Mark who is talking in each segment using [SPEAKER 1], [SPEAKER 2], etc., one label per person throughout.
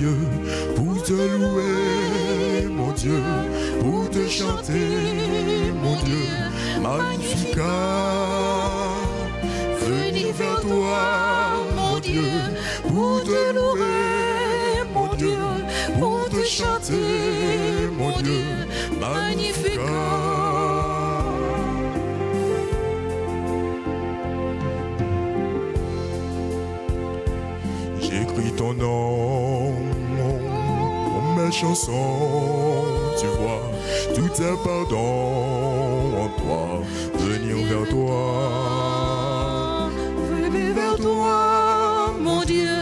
[SPEAKER 1] Dieu, pour te louer, mon Dieu, pour te chanter, mon Dieu, Magnificat. Venir vers toi, mon Dieu, pour te louer, mon Dieu, pour te chanter, mon Dieu, Magnificat. J'écris ton nom, mes chansons, tu vois, tout est pardon en toi, venir vers toi, mon Dieu,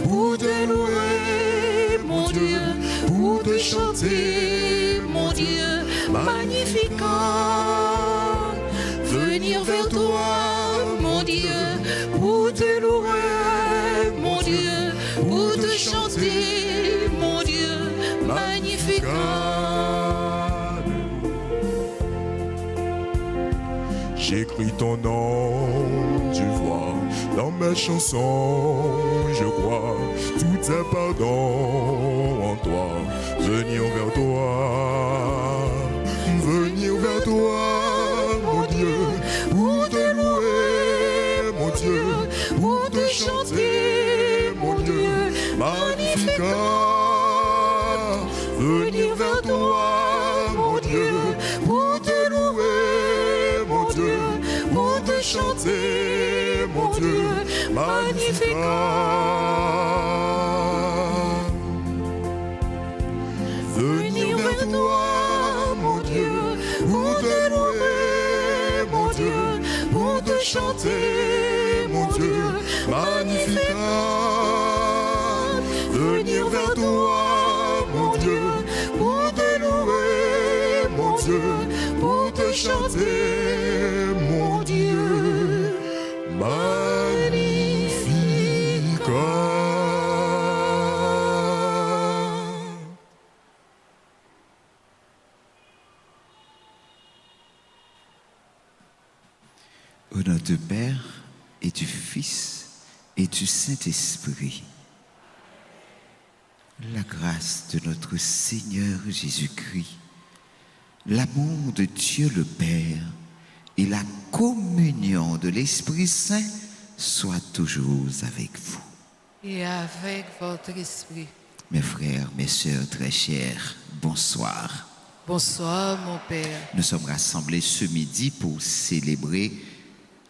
[SPEAKER 1] pour te louer, mon Dieu, pour te chanter, mon Dieu, Magnificat. Venir vers toi, mon Dieu, pour te louer, mon Dieu, pour te chanter, mon Dieu, Magnificat. J'écris ton nom, tu vois, dans mes chansons, je crois, tout est pardon en toi, venir vers toi, mon Dieu, pour te louer, mon Dieu, pour te chanter, mon Dieu, Magnificat. Venir vers toi, mon Dieu, pour te louer, mon Dieu, pour te chanter, mon Dieu, Magnificat. Venir vers toi, mon Dieu, pour te louer, mon Dieu, pour te chanter, mon Dieu, Magnificat. Venir vers toi, mon Dieu, pour te louer, mon Dieu, pour te chanter, mon Dieu, Magnificat.
[SPEAKER 2] Au nom du Père et du Fils et du Saint-Esprit, la grâce de notre Seigneur Jésus-Christ, l'amour de Dieu le Père et la communion de l'Esprit Saint soient toujours avec vous.
[SPEAKER 3] Et avec votre esprit.
[SPEAKER 2] Mes frères, mes sœurs très chers, bonsoir.
[SPEAKER 3] Bonsoir, mon Père.
[SPEAKER 2] Nous sommes rassemblés ce midi pour célébrer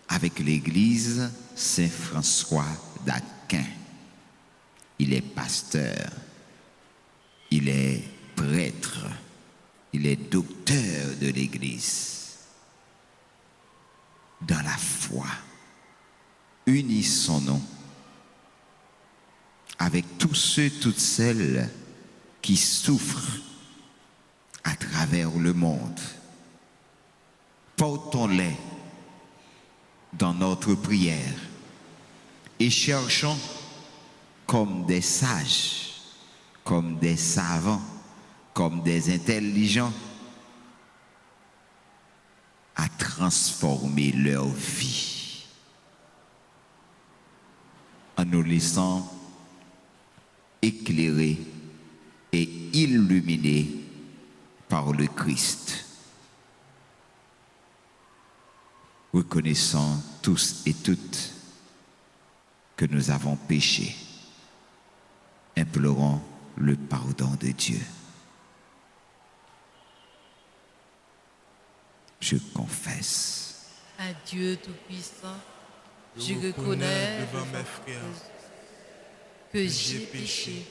[SPEAKER 2] avec l'Église Saint François d'Aquin. Il est pasteur, il est prêtre, il est docteur de l'Église. Dans la foi, unissons-nous avec tous ceux, toutes celles qui souffrent à travers le monde. Portons-les dans notre prière et cherchons comme des sages, comme des savants, comme des intelligents à transformer leur vie en nous laissant éclairer et illuminer par le Christ. Reconnaissons tous et toutes que nous avons péché. Implorons le pardon de Dieu. Je confesse
[SPEAKER 3] À Dieu Tout-Puissant, je reconnais
[SPEAKER 1] devant mes frères
[SPEAKER 3] que j'ai péché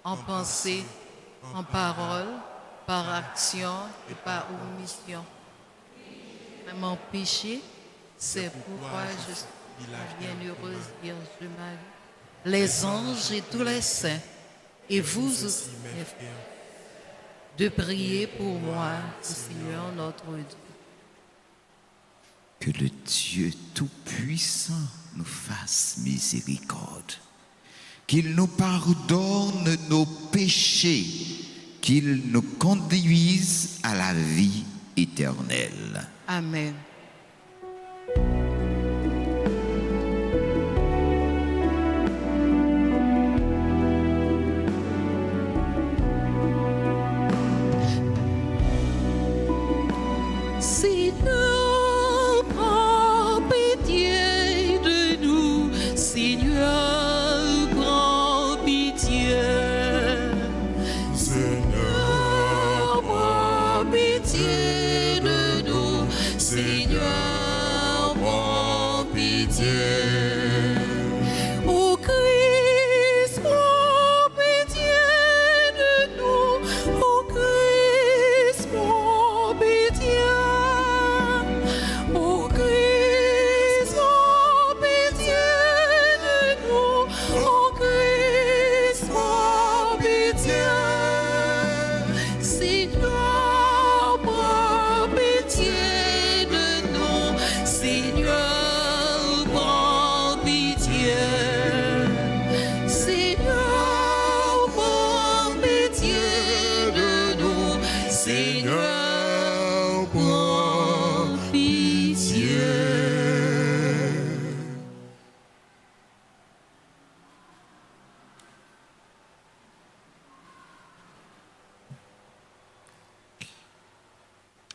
[SPEAKER 3] en pensée, en parole, par action et par omission. Mon péché, c'est pourquoi je suis la bienheureuse Vierge Marie, les anges et tous les saints, et vous aussi, mes frères, de prier pour moi, au Seigneur notre Dieu.
[SPEAKER 2] que le Dieu Tout-Puissant nous fasse miséricorde, qu'il nous pardonne nos péchés, qu'il nous conduise à la vie éternelle.
[SPEAKER 3] Amen.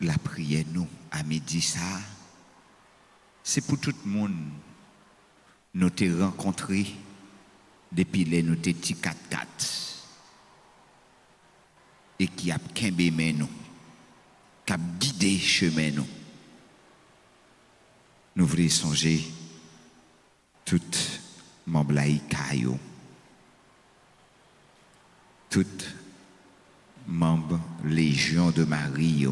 [SPEAKER 2] la prière nous à midi ça, c'est pour tout le monde. Nous t'ai rencontrés depuis les nous t'ai petits 4-4 et qui a kembe men nous, qui a guidé chemin nous. Nous voulons songer tout membre laïcayo, tout membre Légion de Marie,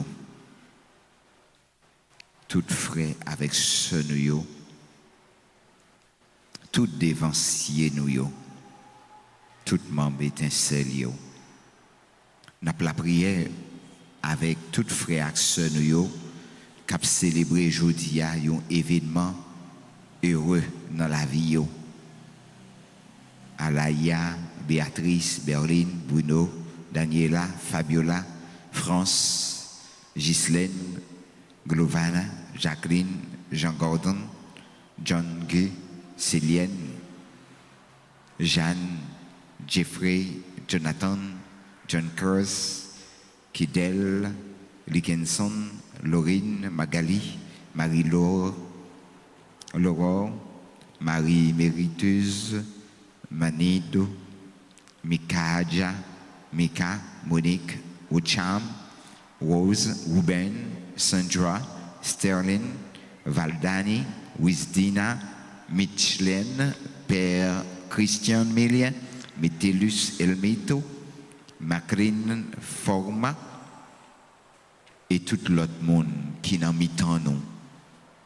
[SPEAKER 2] tout frère avec ce nous, tout dévancier nous, tout membre étincelle yo. N'a la prière avec tout frère avec ce nous qui a célébré aujourd'hui un événement heureux dans la vie yo. Alaya, Béatrice, Berline, Bruno, Daniela, Fabiola, France, Ghislaine, Glovana, Jacqueline, Jean-Gordon, John Guy, Célienne, Jeanne, Jeffrey, Jonathan, John Kurz, Kidel, Dickinson, Laurine, Magali, Marie-Laure, Laurent, Marie Mériteuse, Manido, Mikaja, Mika, Monique, Ucham, Rose, Ruben, Sandra, Sterling, Valdani, Wisdina, Michelin, Père Christian Millien, Metellus Elmito, Macrine Forma, et tout l'autre monde qui n'a mis tant nous,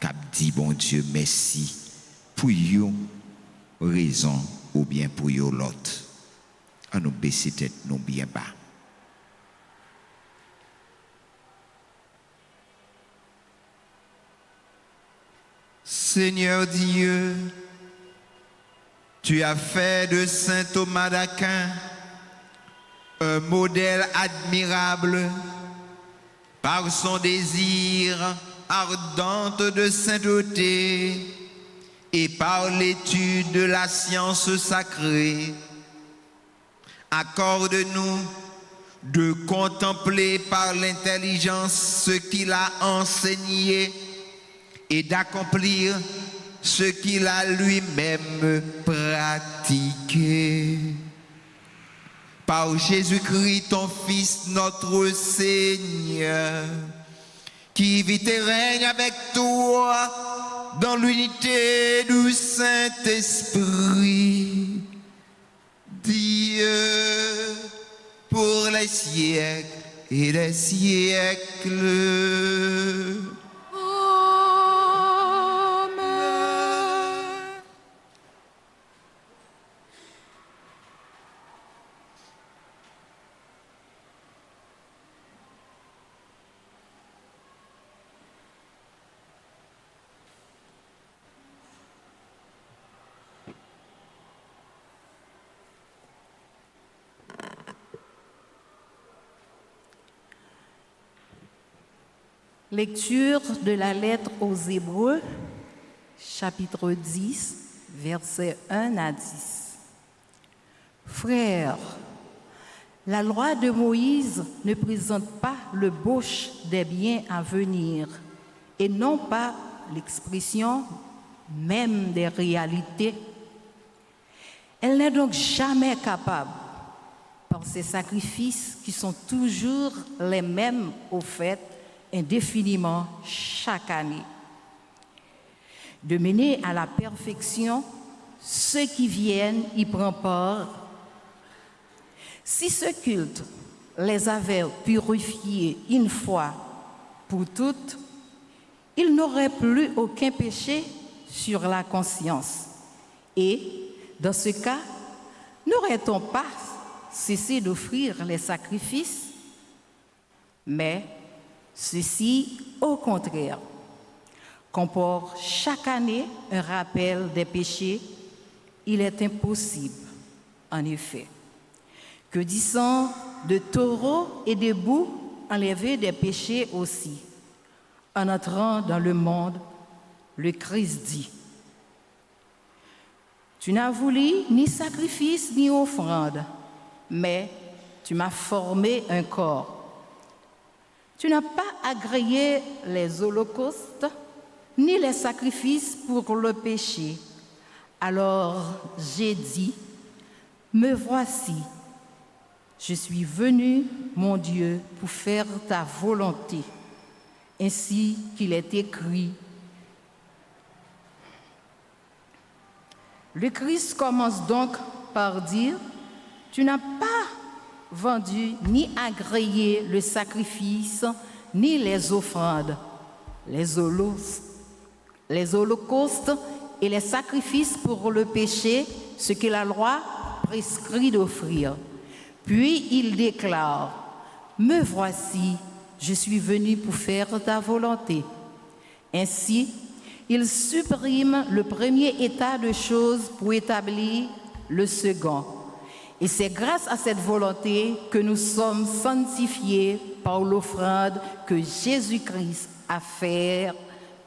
[SPEAKER 2] qui a dit bon Dieu merci pour yo raison ou bien pour yo l'autre. On nous baisser tête nous bien bas.
[SPEAKER 4] Seigneur Dieu, tu as fait de saint Thomas d'Aquin un modèle admirable par son désir ardente de sainteté et par l'étude de la science sacrée. Accorde-nous de contempler par l'intelligence ce qu'il a enseigné et d'accomplir ce qu'il a lui-même pratiqué. Par Jésus-Christ, ton Fils, notre Seigneur, qui vit et règne avec toi dans l'unité du Saint-Esprit, Dieu, pour les siècles et les siècles.
[SPEAKER 3] Lecture de la lettre aux Hébreux, chapitre 10, versets 1 à 10. Frères, la loi de Moïse ne présente pas le bauche des biens à venir et non pas l'expression même des réalités. Elle n'est donc jamais capable, par ces sacrifices qui sont toujours les mêmes offerts indéfiniment chaque année, de mener à la perfection ceux qui viennent y prendre part. Si ce culte les avait purifiés une fois pour toutes, ils n'auraient plus aucun péché sur la conscience. Et, dans ce cas, n'aurait-on pas cessé d'offrir les sacrifices? Mais ceci, au contraire, comporte chaque année un rappel des péchés. Il est impossible, en effet, que du sang de taureau et de boucs enlever des péchés aussi. En entrant dans le monde, le Christ dit: tu n'as voulu ni sacrifice ni offrande, mais tu m'as formé un corps.
[SPEAKER 5] Tu n'as pas agréé les holocaustes, ni les sacrifices pour le péché. Alors j'ai dit, me voici, je suis venu, mon Dieu, pour faire ta volonté, ainsi qu'il est écrit. Le Christ commence donc par dire, tu n'as pas vendu ni agréé le sacrifice, ni les offrandes, les holocaustes et les sacrifices pour le péché, ce que la loi prescrit d'offrir. Puis il déclare, me voici, je suis venu pour faire ta volonté. Ainsi, il supprime le premier état de choses pour établir le second. Et c'est grâce à cette volonté que nous sommes sanctifiés par l'offrande que Jésus-Christ a fait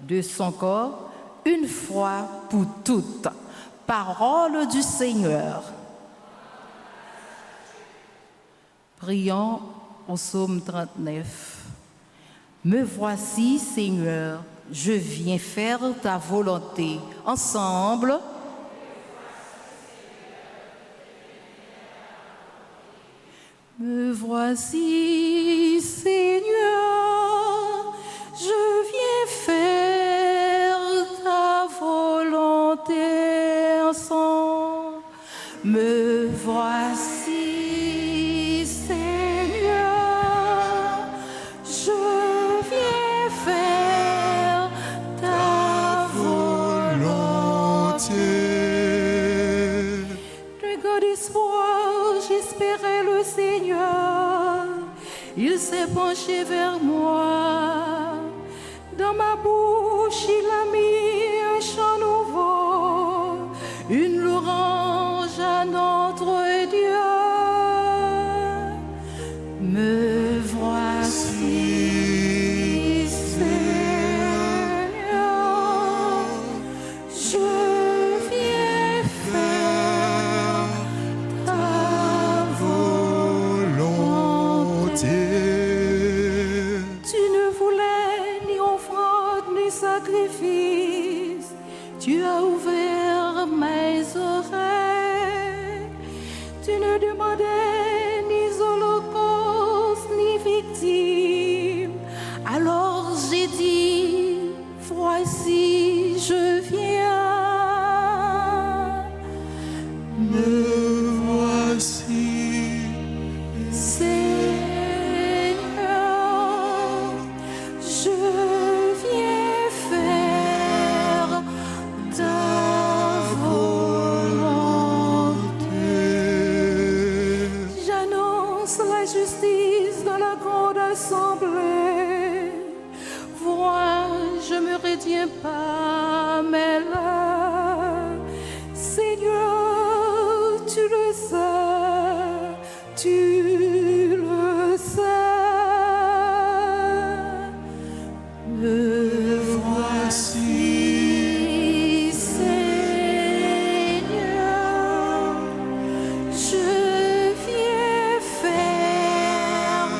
[SPEAKER 5] de son corps une fois pour toutes. Parole du Seigneur. Prions au psaume 39. Me voici, Seigneur, je viens faire ta volonté. Ensemble. Me voici, Seigneur, je viens faire ta volonté ensemble. Me voici, Seigneur, je viens faire ta volonté. Regard d'espoir, j'espérais le Seigneur, il s'est penché vers moi. Dans ma bouche, il a mis un chant nouveau, une louange à notre Dieu. Me voici, Seigneur, je viens faire ta volonté. Tu ne voulais ni offrande ni sacrifice, tu as ouvert mes oreilles. Tu ne demandais ni holocauste ni victime. Alors j'ai dit, voici, je viens. Me voici, Seigneur, je viens faire ta volonté. J'annonce la justice dans la grande assemblée. Vois, je me retiens pas, mais là, Seigneur, tu le sais, tu le sais. Me voici, Seigneur, je viens faire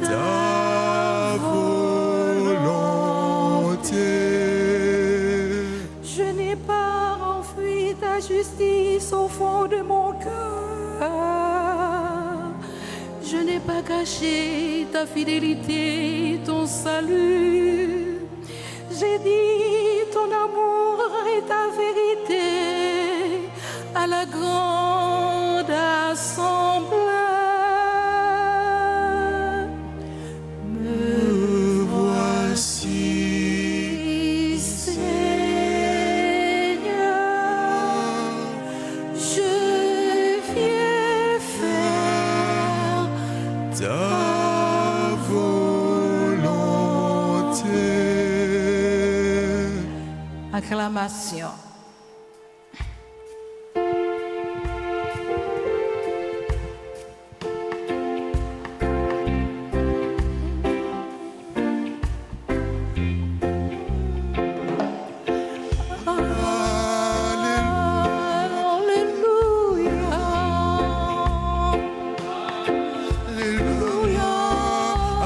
[SPEAKER 5] ta volonté. Je n'ai pas enfoui ta justice au fond de mon cœur. Je n'ai pas caché ta fidélité, ton salut. J'ai dit ton amour et ta vérité à la grande assemblée. Me voici, Seigneur, je viens faire ta volonté. Acclamation.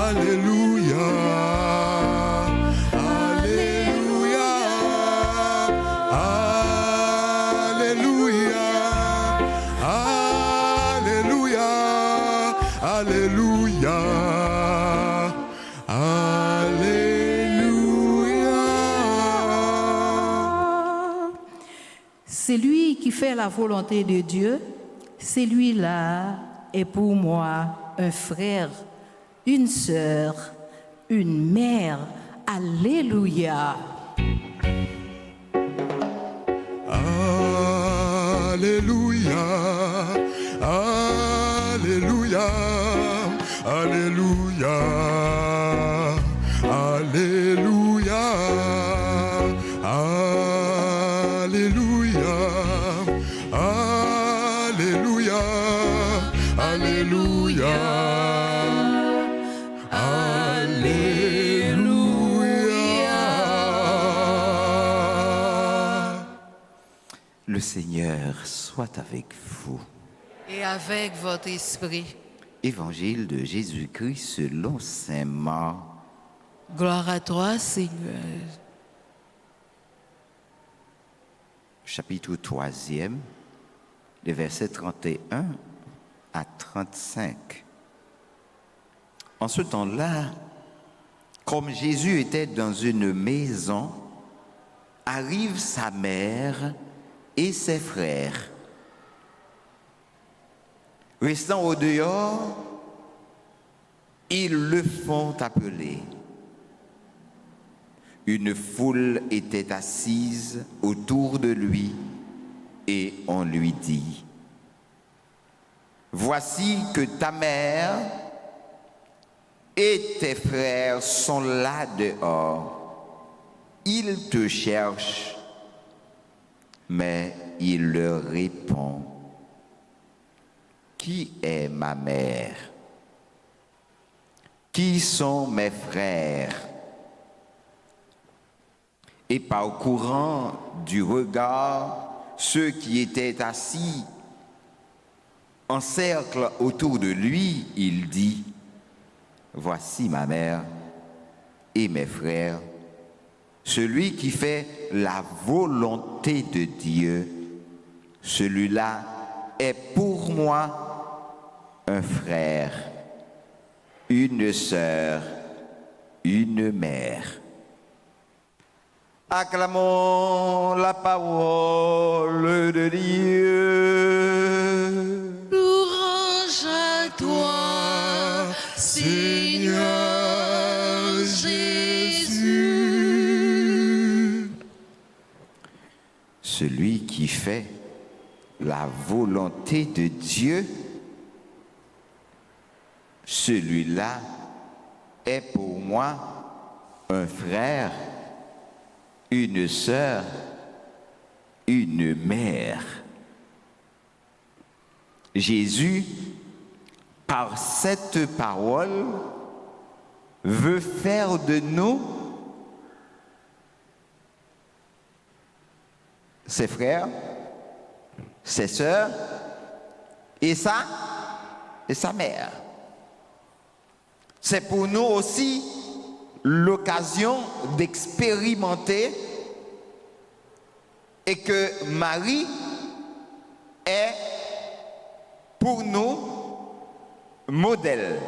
[SPEAKER 1] Alléluia, Alléluia. Alléluia.
[SPEAKER 5] C'est lui qui fait la volonté de Dieu. Celui-là est pour moi un frère, une sœur, une mère. Alléluia.
[SPEAKER 1] Alléluia. Alléluia. Alléluia. Alléluia. Alléluia. Alléluia. Alléluia. Alléluia.
[SPEAKER 2] Le Seigneur soit avec vous.
[SPEAKER 3] Et avec votre esprit.
[SPEAKER 2] Évangile de Jésus-Christ selon saint Marc.
[SPEAKER 3] Gloire à toi, Seigneur.
[SPEAKER 2] Chapitre 3e, les versets 31 à 35. En ce temps-là, comme Jésus était dans une maison, arrivent sa mère et ses frères. Restant au dehors, ils le font appeler. Une foule était assise autour de lui et on lui dit: voici que ta mère et tes frères sont là dehors. Ils te cherchent. Mais il leur répond: qui est ma mère? Qui sont mes frères? Et parcourant du regard ceux qui étaient assis en cercle autour de lui, il dit: voici ma mère et mes frères. Celui qui fait la volonté de Dieu, celui-là est pour moi un frère, une sœur, une mère. Acclamons la parole de Dieu.
[SPEAKER 3] Louange à toi, Seigneur Jésus.
[SPEAKER 2] Celui qui fait la volonté de Dieu, celui-là est pour moi un frère, une sœur, une mère. Jésus, par cette parole, veut faire de nous ses frères, ses sœurs et sa mère. C'est pour nous aussi l'occasion d'expérimenter et que Marie est pour nous modèle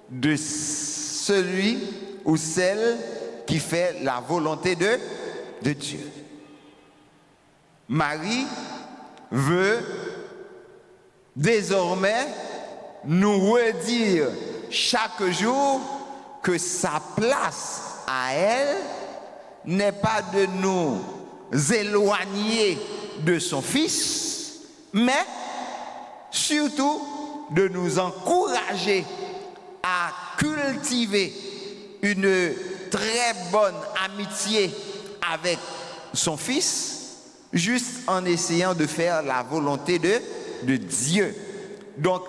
[SPEAKER 2] de celui ou celle qui fait la volonté de Dieu. Marie veut désormais nous redire chaque jour que sa place à elle n'est pas de nous éloigner de son Fils, mais surtout de nous encourager à cultiver une très bonne amitié avec son Fils, juste en essayant de faire la volonté de Dieu. Donc,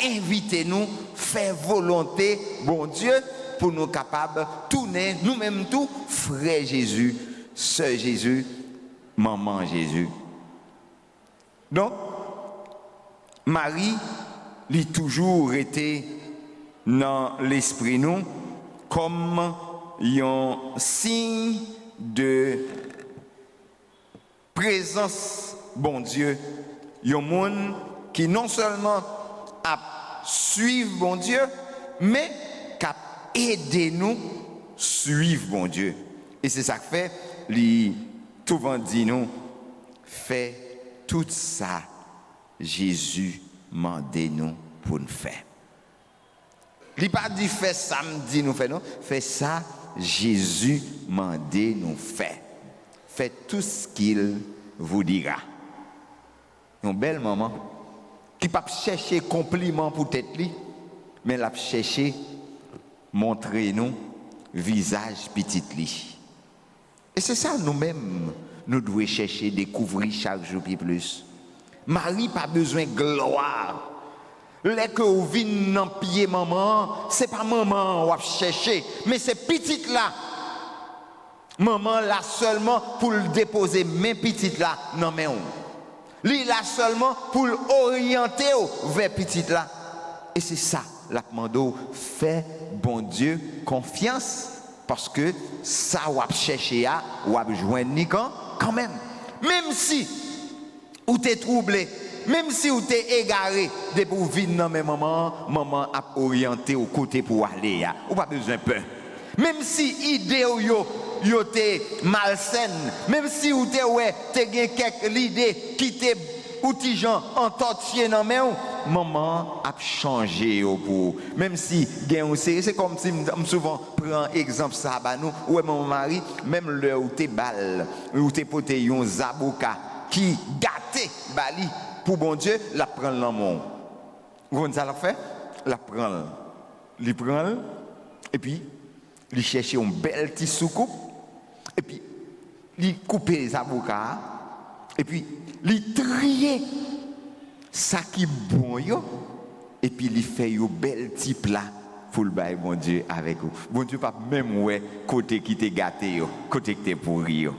[SPEAKER 2] invitez-nous, faire volonté, bon Dieu, pour nous capables, tourner nous-mêmes tout, frère Jésus, sœur Jésus, maman Jésus. Donc, Marie, il a toujours été dans l'esprit nous comme un signe de présence, bon Dieu, un monde
[SPEAKER 4] qui non seulement a suivre bon Dieu, mais qui a aidé nous suivre bon Dieu. Et c'est ça que fait, tout le monde dit nous, fait tout ça, Jésus m'a dit nous pour nous faire. Il n'a pas dit fait ça, me dit nous faire non, fait ça, Jésus m'a dit nous faire. Faites tout ce qu'il vous dira. Une belle maman qui ne peut pas chercher compliment pour tête li, mais elle a cherché montrer nous visage petit li. Et c'est ça nous-mêmes nous devons chercher découvrir chaque jour plus. Marie pas besoin de gloire. Les que vous venez dans pied maman, c'est pas maman ou à chercher, mais c'est petite là. Maman là seulement pour le déposer, mais petite là non mais on. Lui là seulement pour orienter vers petite là. Et c'est ça la demande fait bon Dieu confiance parce que ça ou à chercher à ou à joindre ni quand même. Même si ou t'es troublé, même si vous t'es égaré, de pour venir dans mes maman a orienté au côté pour aller, ou pas besoin de peur. Même si idée yo t'es malsaine, même si vous t'es quelques idées qui t'es outil gens entortillé dans mes maman a changé pour même si c'est comme si souvent prend exemple ça ba nous ouais mon mari même le où t'es balle où t'es poté un zabouka qui gâté bali pour bon Dieu, la prend l'amour. Vous voyez ça la fait? La prend. Il prend et puis il cherche une belle petite soucoupe et puis il coupe les avocats et puis il trie ça qui bon yo et puis il fait un bel petit plat pour le bail bon Dieu avec vous. Bon Dieu pas même ouais côté qui t'es gâté yo, côté qui t'es pourri yo.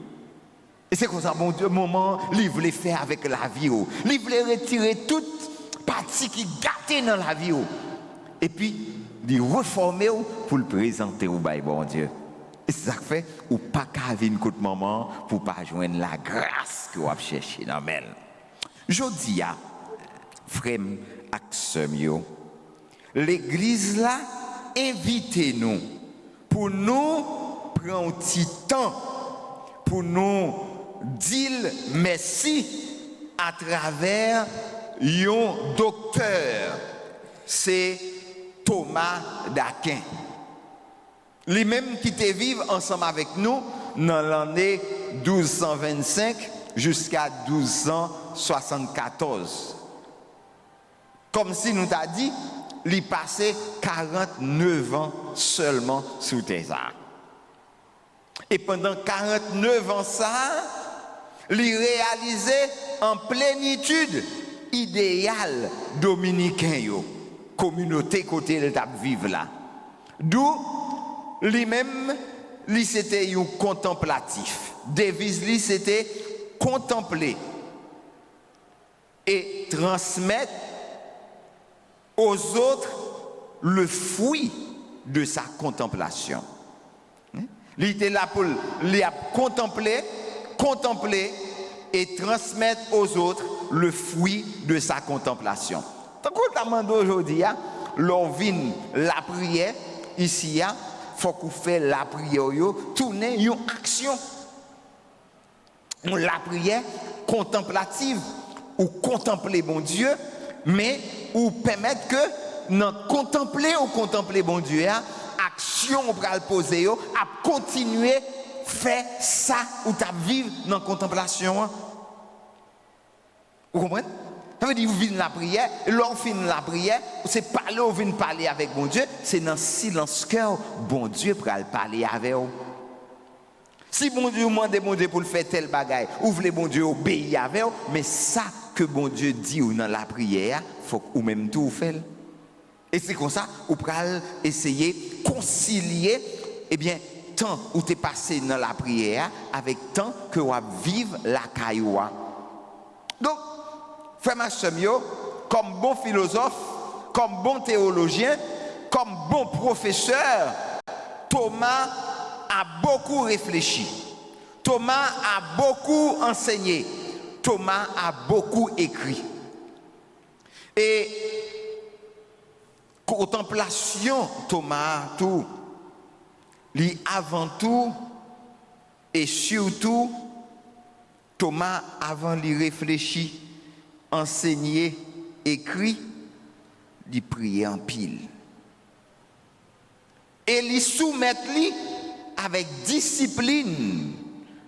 [SPEAKER 4] Et c'est comme ça, mon Dieu, moment, il voulait faire avec la vie. Il voulait retirer toute partie qui gâtait dans la vie. Et puis, il reformer pour le présenter au bail, bon Dieu. Et c'est ça que fait, ou pas qu'à venir côté maman pour pas joindre la grâce que vous avez cherché dans elle. Je dis à frère Axemio, l'église là, invitez-nous pour nous prendre un petit temps pour nous dire merci à travers un docteur, c'est Thomas d'Aquin. Lui-même qui te vivre ensemble avec nous dans l'année 1225 jusqu'à 1274. Comme si nous t'a dit, il passait 49 ans seulement sous tes arts. Et pendant 49 ans ça, il réalisait en plénitude idéal dominicain, communauté côté de table vivre là. D'où lui-même, lui c'était un contemplatif. Devise lui c'était contempler et transmettre aux autres le fruit de sa contemplation. Il était là pour contempler et transmettre aux autres le fruit de sa contemplation. Donc, quand on aujourd'hui, l'on vient la prière, ici, il faut qu'on fasse la prière, tourner une action. La prière contemplative, ou contempler bon Dieu, mais ou permettre que nous contempler bon Dieu, action pour le poser, à continuer faire ça ou ta vivre dans la contemplation. Vous comprenez? Ça veut dire que vous venez la prière, et lorsque vous finissez la prière, c'est parler, vous venez parler avec bon Dieu, c'est dans le silence cœur, bon Dieu pour parler avec vous. Si bon Dieu vous demande bon Dieu pour le faire tel bagaille, ou voulez bon Dieu obéir avec vous, mais ça que bon Dieu dit dans la prière, il faut que vous même tout faire. Et c'est comme ça, vous pouvez essayer de concilier, eh bien, temps où tu es passé dans la prière avec temps que vous vivre la cailloua. Donc, frère Massemio, comme bon philosophe, comme bon théologien, comme bon professeur, Thomas a beaucoup réfléchi. Thomas a beaucoup enseigné. Thomas a beaucoup écrit. Et contemplation, Thomas, tout, lui avant tout et surtout, Thomas, avant de réfléchir, enseigner, écrit, il priait en pile. Et il soumettre lui avec discipline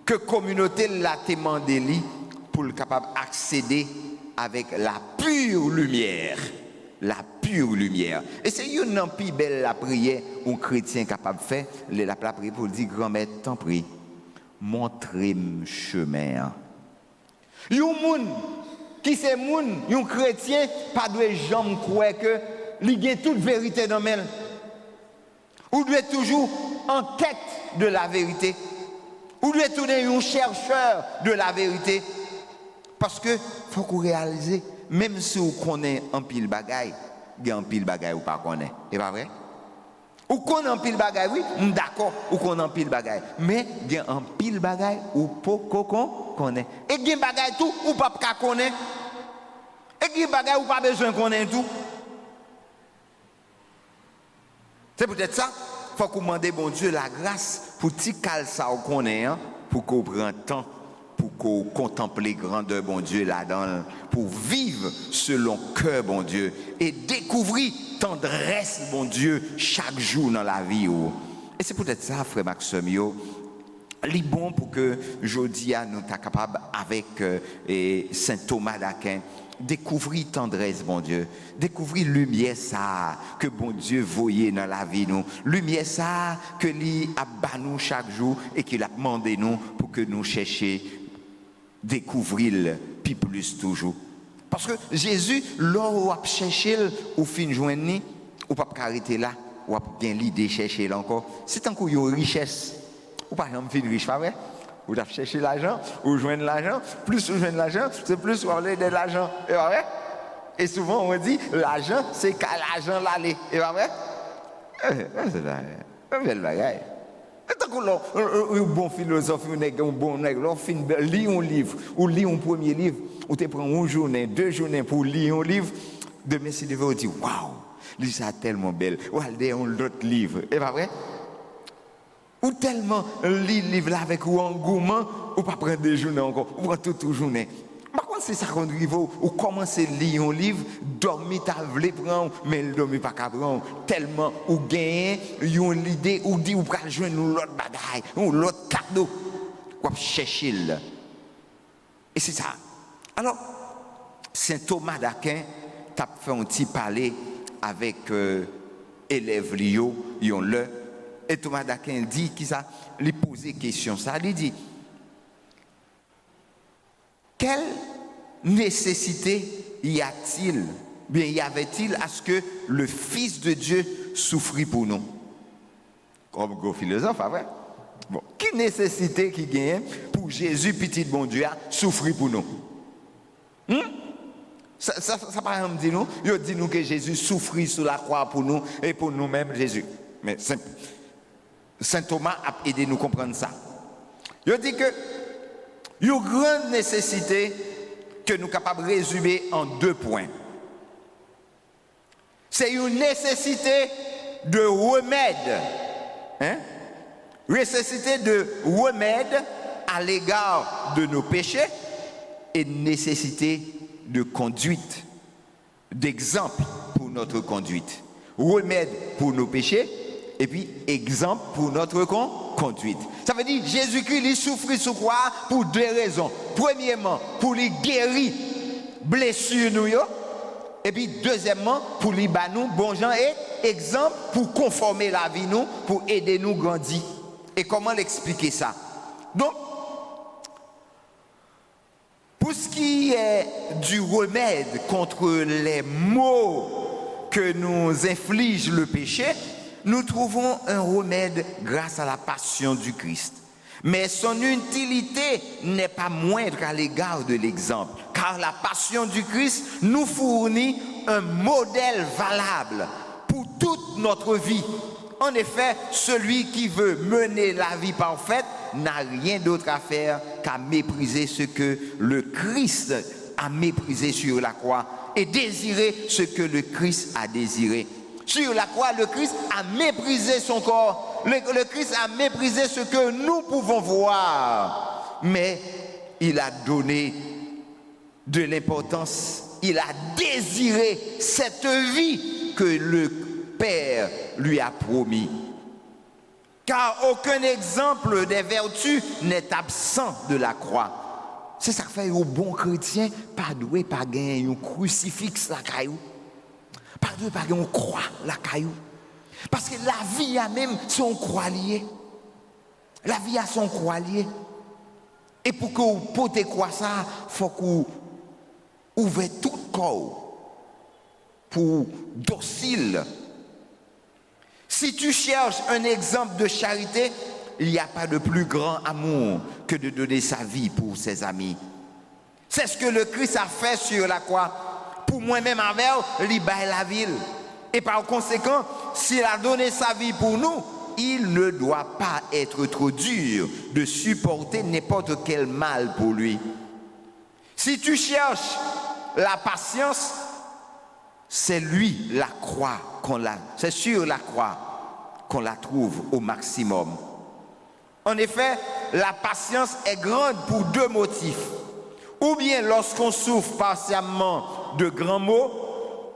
[SPEAKER 4] que la communauté l'a demandé lui pour être capable d'accéder avec la pure lumière. La pure lumière. Et c'est une plus belle la prière un chrétien capable de faire. La prière pour dire, grand-mère, t'en prie, montrez-moi chemin. Un monde qui c'est monde, un chrétien, pas de jamais croire que il a toute vérité dans elle. Ou doit toujours en quête de la vérité. Ou doit tourner un chercheur de la vérité. Parce que faut qu'on réalise, même si on connaît un pile bagaille, il y a un pile bagaille ou pas connaît. C'est pas vrai? Ou qu'on a un pile bagaille, oui, d'accord, ou qu'on a un pile bagaille. Mais il y a un pile bagaille ou pas qu'on connaît. Et il y a un bagaille tout ou pas qu'on connaît. Et il y a un bagaille ou pas besoin qu'on connaît tout. C'est peut-être ça. Il faut qu'on demande bon Dieu la grâce pour petit cal ça qu'on connaît, hein, pour qu'on prenne temps, pour qu'on contemple grandeur bon Dieu là-dedans, pour vivre selon cœur bon Dieu et découvrir tendresse bon Dieu chaque jour dans la vie. Et c'est peut-être ça, frère Maxime, il est bon pour que aujourd'hui nous sommes capables avec Saint Thomas d'Aquin découvrir tendresse, bon Dieu, découvrir lumière ça que bon Dieu voyait dans la vie nous, lumière ça que lui a bas nous chaque jour et qu'il a demandé nous pour que nous cherchions découvrir puis plus toujours. Parce que Jésus, lors où a cherché ou fin joindre ou pas arrêter là, ou a bien l'idée chercher là encore, c'est encore une richesse. Ou par exemple fin riche, pas vrai? Vous avez cherché l'argent, vous joignez l'argent, plus vous joignez l'argent, c'est plus vous avez de l'argent. Et vrai? Et souvent on dit, l'argent, c'est qu'à l'argent l'aller. Et vrai? C'est un bel bagage. Et tant qu'on un bon philosophe, un bon nègre, on finit lire un livre, ou lire un premier livre, ou tu prends une journée, 2 journées pour lire un livre, demain si tu veux, on dit, waouh, livre ça tellement belle, ou aller un autre livre. Et pas vrai? Ou tellement lire livre là avec un engouement, ou pas prendre des journées encore, ou prendre toute journée. Par contre, c'est ça qu'on arrive, ou commencer à lire un livre, dormir, tu voulu prendre, mais le dormir pas qu'à prendre, tellement, ou gagner, une idée, ou dit, ou pas jouer l'autre bagaille, ou l'autre cadeau, ou chercher là. Et c'est ça. Alors, Saint Thomas d'Aquin, tu as fait un petit parler avec élève Lio, et Thomas d'Aquin dit qui ça, lui poser question ça, il dit quelle nécessité y a-t-il, bien y avait-il à ce que le Fils de Dieu souffrit pour nous? Comme gros philosophe, vrai? Bon, quelle nécessité qui gagne pour Jésus, petit bon Dieu, a souffrir pour nous? Ça par exemple dit nous, il dit nous que Jésus souffrit sur la croix pour nous et pour nous-mêmes Jésus. Mais Saint Thomas a aidé nous comprendre ça. Il dit que il y a une grande nécessité que nous sommes capables de résumer en 2 points. C'est une nécessité de remède. Nécessité de remède à l'égard de nos péchés et nécessité de conduite, d'exemple pour notre conduite. Remède pour nos péchés et puis exemple pour notre conduite. Ça veut dire Jésus-Christ il souffrit sur croix pour 2 raisons. Premièrement, pour lui guérir blessures nous et puis deuxièmement pour lui ba nous bon gens et exemple pour conformer la vie nous, pour aider nous grandir. Et comment l'expliquer ça? Donc pour ce qui est du remède contre les maux que nous inflige le péché, nous trouvons un remède grâce à la passion du Christ. Mais son utilité n'est pas moindre à l'égard de l'exemple, car la passion du Christ nous fournit un modèle valable pour toute notre vie. En effet, celui qui veut mener la vie parfaite n'a rien d'autre à faire qu'à mépriser ce que le Christ a méprisé sur la croix et désiré ce que le Christ a désiré. Sur la croix, le Christ a méprisé son corps. Le Christ a méprisé ce que nous pouvons voir. Mais il a donné de l'importance. Il a désiré cette vie que le Père lui a promis. Car aucun exemple des vertus n'est absent de la croix. C'est ça qui fait aux bons chrétiens, pas doué, pas gagner un crucifix la caillou. Pas doué, pas gagner une croix la caillou. Parce que la vie a même son croix lié. La vie a son croix lié. Et pour que vous portez quoi ça, il faut que vous ouvrez tout le corps pour docile. Si tu cherches un exemple de charité, il n'y a pas de plus grand amour que de donner sa vie pour ses amis. C'est ce que le Christ a fait sur la croix. Pour moi-même avec, il baille la ville. Et par conséquent, s'il a donné sa vie pour nous, il ne doit pas être trop dur de supporter n'importe quel mal pour lui. Si tu cherches la patience, c'est lui la croix c'est sur la croix qu'on la trouve au maximum. En effet, la patience est grande pour deux motifs. Ou bien lorsqu'on souffre patiemment de grands maux,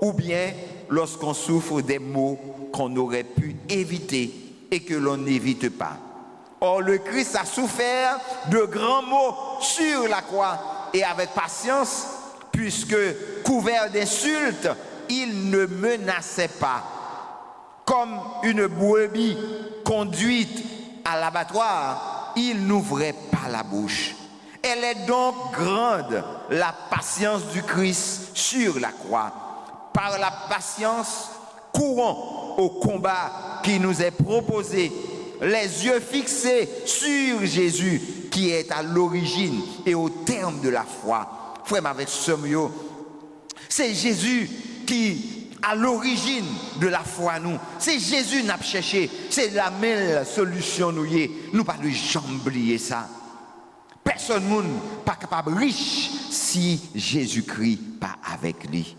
[SPEAKER 4] ou bien lorsqu'on souffre des maux qu'on aurait pu éviter et que l'on n'évite pas. Or, le Christ a souffert de grands maux sur la croix et avec patience, puisque couvert d'insultes, il ne menaçait pas. Comme une brebis conduite à l'abattoir, il n'ouvrait pas la bouche. Elle est donc grande, la patience du Christ sur la croix. Par la patience, courons au combat qui nous est proposé, les yeux fixés sur Jésus, qui est à l'origine et au terme de la foi. Frère, avec ce mot, c'est Jésus qui à l'origine de la foi nous. C'est Jésus n'a pas cherché, c'est la même solution nous y est. Nous pas de jamais oublier ça. Personne n'est pas capable riche si Jésus-Christ pas avec lui.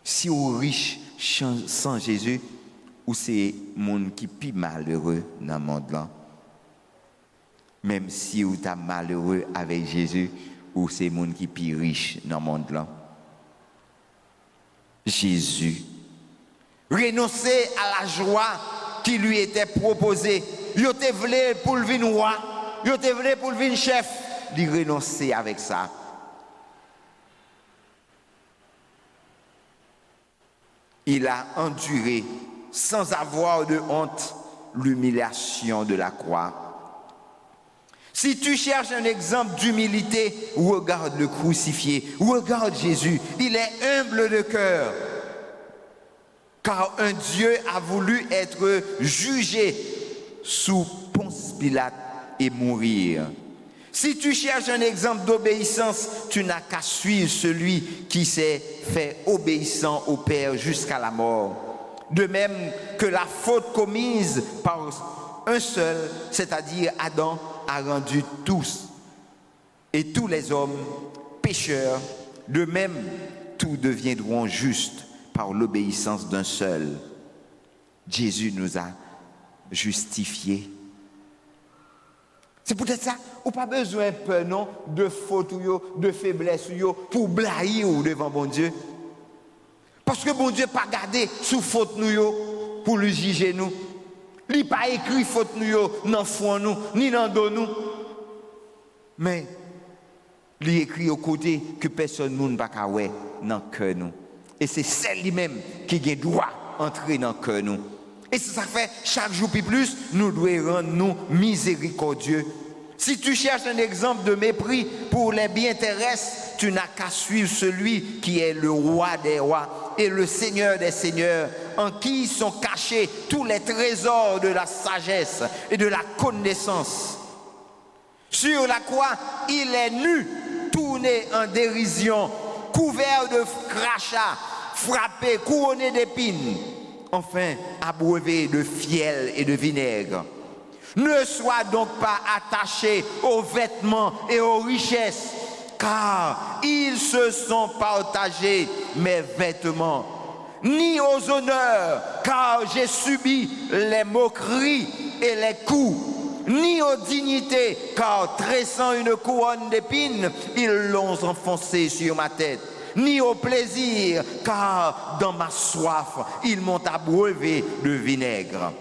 [SPEAKER 4] Si on riche sans Jésus, ou c'est monde qui plus malheureux dans le monde là. Même si vous êtes malheureux avec Jésus, ou c'est monde qui plus riche dans le monde là. Jésus renoncer à la joie qui lui était proposée. Il était voulu pour le vin roi, il était voulu pour le vin chef. Il renoncer avec ça. Il a enduré sans avoir de honte l'humiliation de la croix. Si tu cherches un exemple d'humilité, regarde le crucifié, regarde Jésus. Il est humble de cœur. Car un Dieu a voulu être jugé sous Ponce Pilate et mourir. Si tu cherches un exemple d'obéissance, tu n'as qu'à suivre celui qui s'est fait obéissant au Père jusqu'à la mort. De même que la faute commise par un seul, c'est-à-dire Adam, a rendu tous et tous les hommes pécheurs. De même, tous deviendront justes par l'obéissance d'un seul. Jésus nous a justifiés. C'est peut-être ça, ou pas besoin non, de faute ou de faiblesse pour blayer devant bon Dieu. Parce que bon Dieu pas gardé sous faute nous pour le juger nous. Il pas écrit faute nous dans fond nous ni dans dos nous. Mais il écrit au côté que personne ne va pas voir dans cœur nous. Et c'est celle lui-même qui a droit d'entrer dans le cœur nous. Et c'est ça fait chaque jour plus, nous devons rendre nous miséricordieux. Si tu cherches un exemple de mépris pour les biens terrestres, tu n'as qu'à suivre celui qui est le roi des rois et le seigneur des seigneurs, en qui sont cachés tous les trésors de la sagesse et de la connaissance. Sur la croix, il est nu, tourné en dérision, couvert de crachats, frappé, couronné d'épines, enfin abreuvé de fiel et de vinaigre. Ne sois donc pas attaché aux vêtements et aux richesses, car ils se sont partagés mes vêtements, ni aux honneurs, car j'ai subi les moqueries et les coups, ni aux dignités, car tressant une couronne d'épines, ils l'ont enfoncée sur ma tête, ni au plaisir, car dans ma soif, ils m'ont abreuvé de vinaigre.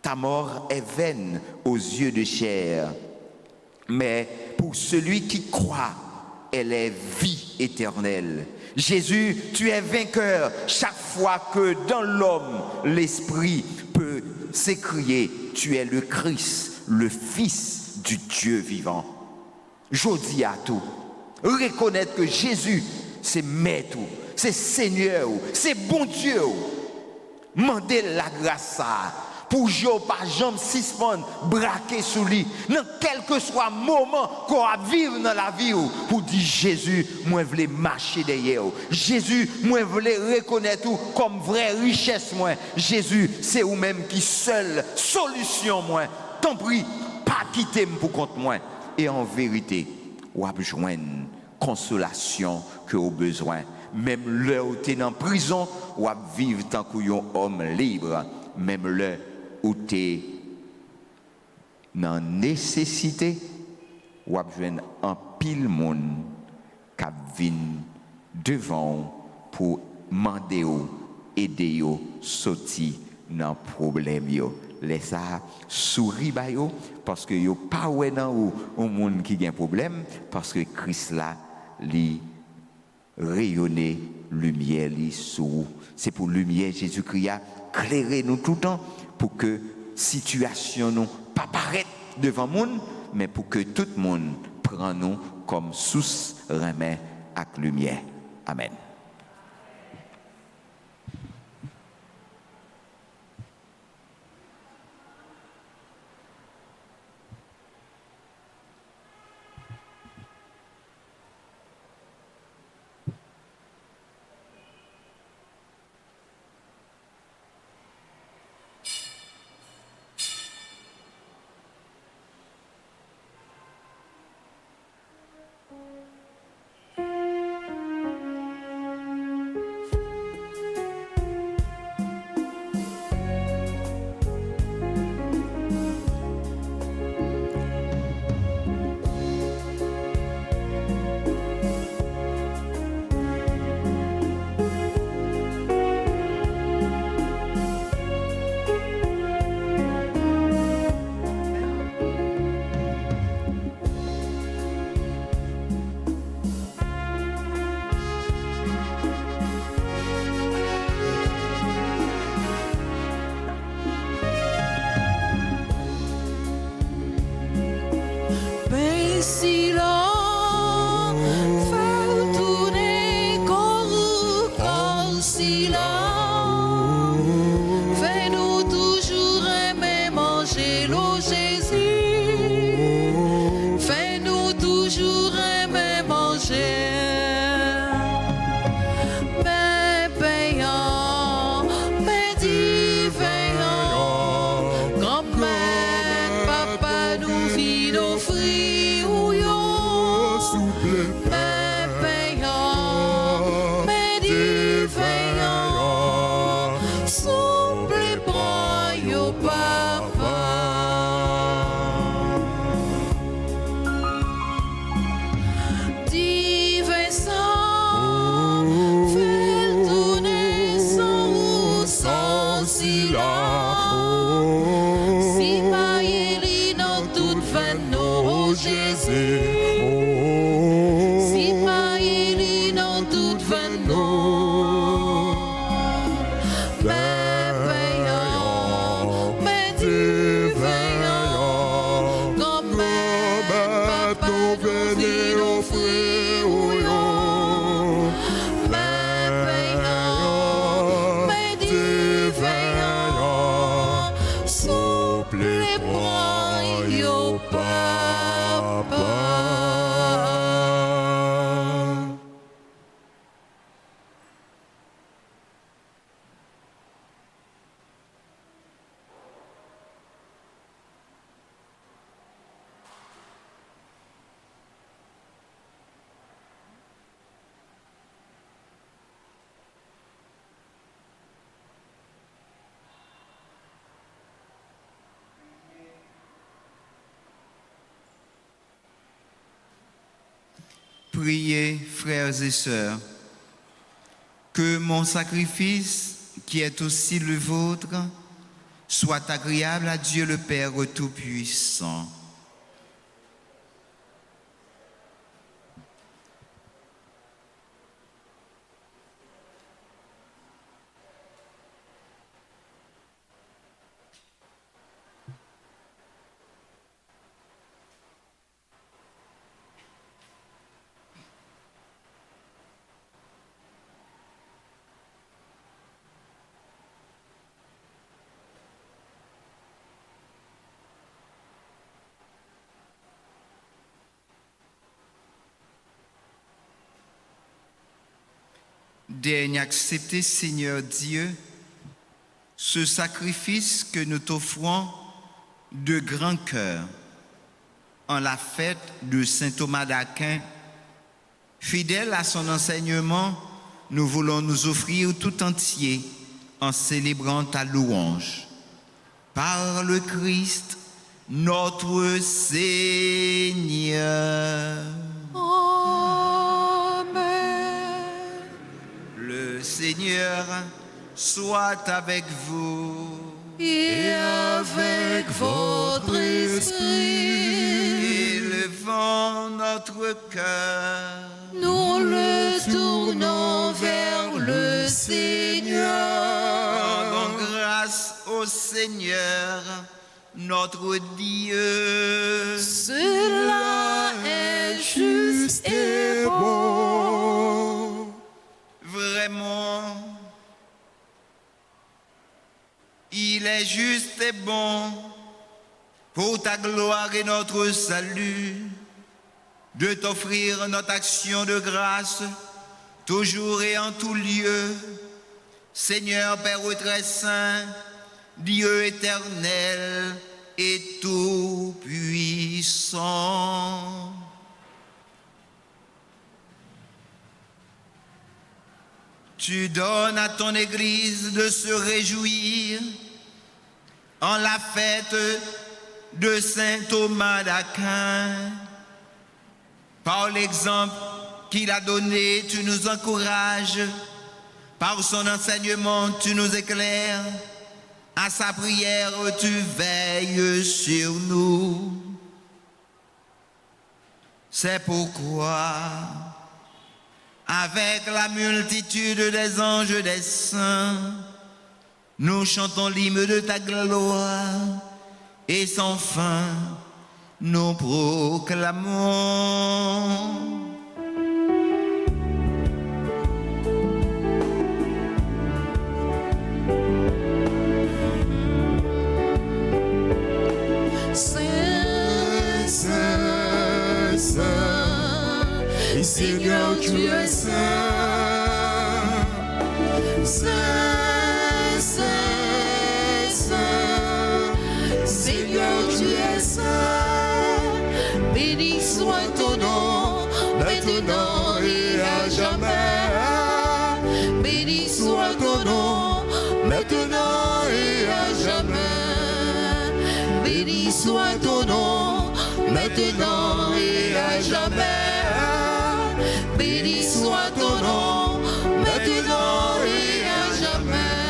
[SPEAKER 4] Ta mort est vaine aux yeux de chair, mais pour celui qui croit, elle est vie éternelle. Jésus, tu es vainqueur chaque fois que dans l'homme, l'esprit peut s'écrier, tu es le Christ, le Fils du Dieu vivant. Je dis à tout, reconnaître que Jésus, c'est Maître, c'est Seigneur, c'est bon Dieu. Mandez la grâce pour jouer par jambe suspendre, braquer sous lui, dans quel que soit le moment qu'on va vivre dans la vie, pour dire Jésus, moi je veux marcher derrière. Jésus, moi je veux reconnaître comme vraie richesse. Moi. Jésus, c'est vous-même qui seule solution. Moi. Tant pis, pas quitter pour compte moi. Et en vérité, vous avez besoin consolation que vous avez besoin. Même l'heure où tu es en prison, vous avez vivre tant qu'un homme libre. Même l'heure où tu es dans nécessité, ou à besoin un pile monde qui vient devant pour demander aider yo sortir dans problème yo. Laissez sourire ba yo parce que yo pas ouais dans au monde qui a un problème parce que Christ là li rayonner lumière li sous. C'est pour lumière Jésus-Christ a éclairer nous tout le temps pour que situation nous pas paraître devant monde mais pour que tout le monde prenne nous comme source remède avec lumière. Amen.
[SPEAKER 2] Priez, frères et sœurs, que mon sacrifice, qui est aussi le vôtre, soit agréable à Dieu le Père Tout-Puissant. Daigne accepter, Seigneur Dieu, ce sacrifice que nous t'offrons de grand cœur en la fête de Saint Thomas d'Aquin. Fidèle à son enseignement, nous voulons nous offrir tout entier en célébrant ta louange. Par le Christ, notre Seigneur. Le Seigneur soit avec vous.
[SPEAKER 3] Et avec votre esprit,
[SPEAKER 2] Élevons notre cœur.
[SPEAKER 3] nous le tournons vers le Seigneur.
[SPEAKER 2] Rendons grâce au Seigneur, notre Dieu.
[SPEAKER 3] Cela est juste et bon.
[SPEAKER 2] Vraiment, il est juste et bon pour ta gloire et notre salut de t'offrir notre action de grâce toujours et en tout lieu. Seigneur Père très saint, Dieu éternel et tout-puissant. Tu donnes à ton Église de se réjouir en la fête de Saint Thomas d'Aquin. Par l'exemple qu'il a donné, tu nous encourages. Par son enseignement, tu nous éclaires. À sa prière, tu veilles sur nous. C'est pourquoi, avec la multitude des anges et des saints, nous chantons l'hymne de ta gloire et sans fin nous proclamons.
[SPEAKER 3] Saint, Saint, Saint, et Seigneur, tu es saint. Saint, Saint, Saint, Seigneur, tu es saint. Béni soit ton nom, maintenant et à jamais. Béni soit ton nom, maintenant et à jamais. Béni soit ton nom, maintenant et à jamais. Béni soit ton nom, maintenant et à jamais.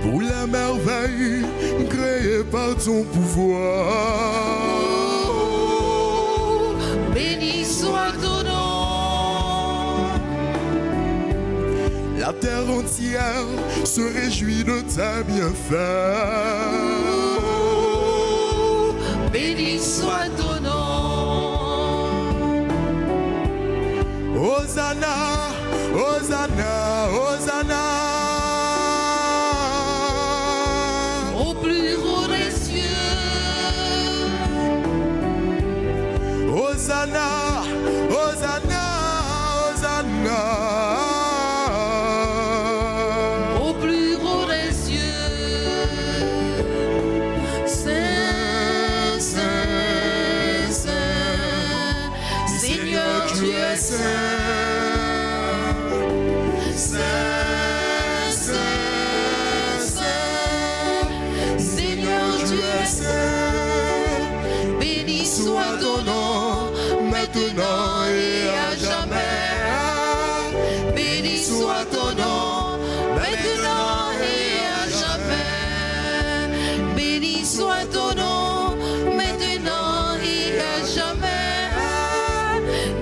[SPEAKER 1] Pour la merveille créée par ton pouvoir,
[SPEAKER 3] Oh, béni soit ton nom.
[SPEAKER 1] la terre entière se réjouit de ta bienfait.
[SPEAKER 3] Oh, béni soit ton nom.
[SPEAKER 1] Hosanna, Hosanna, Hosanna.
[SPEAKER 3] Au plus haut des cieux.
[SPEAKER 1] Hosanna, Hosanna, Hosanna.
[SPEAKER 3] Au plus haut des cieux. Saint, Saint, Saint, Seigneur, tu es saint. Saint, Saint, Saint, Seigneur, tu es saint. Béni soit ton nom,
[SPEAKER 1] maintenant et à jamais.
[SPEAKER 3] Béni soit ton nom, maintenant et à jamais. Béni soit ton nom, maintenant et à jamais.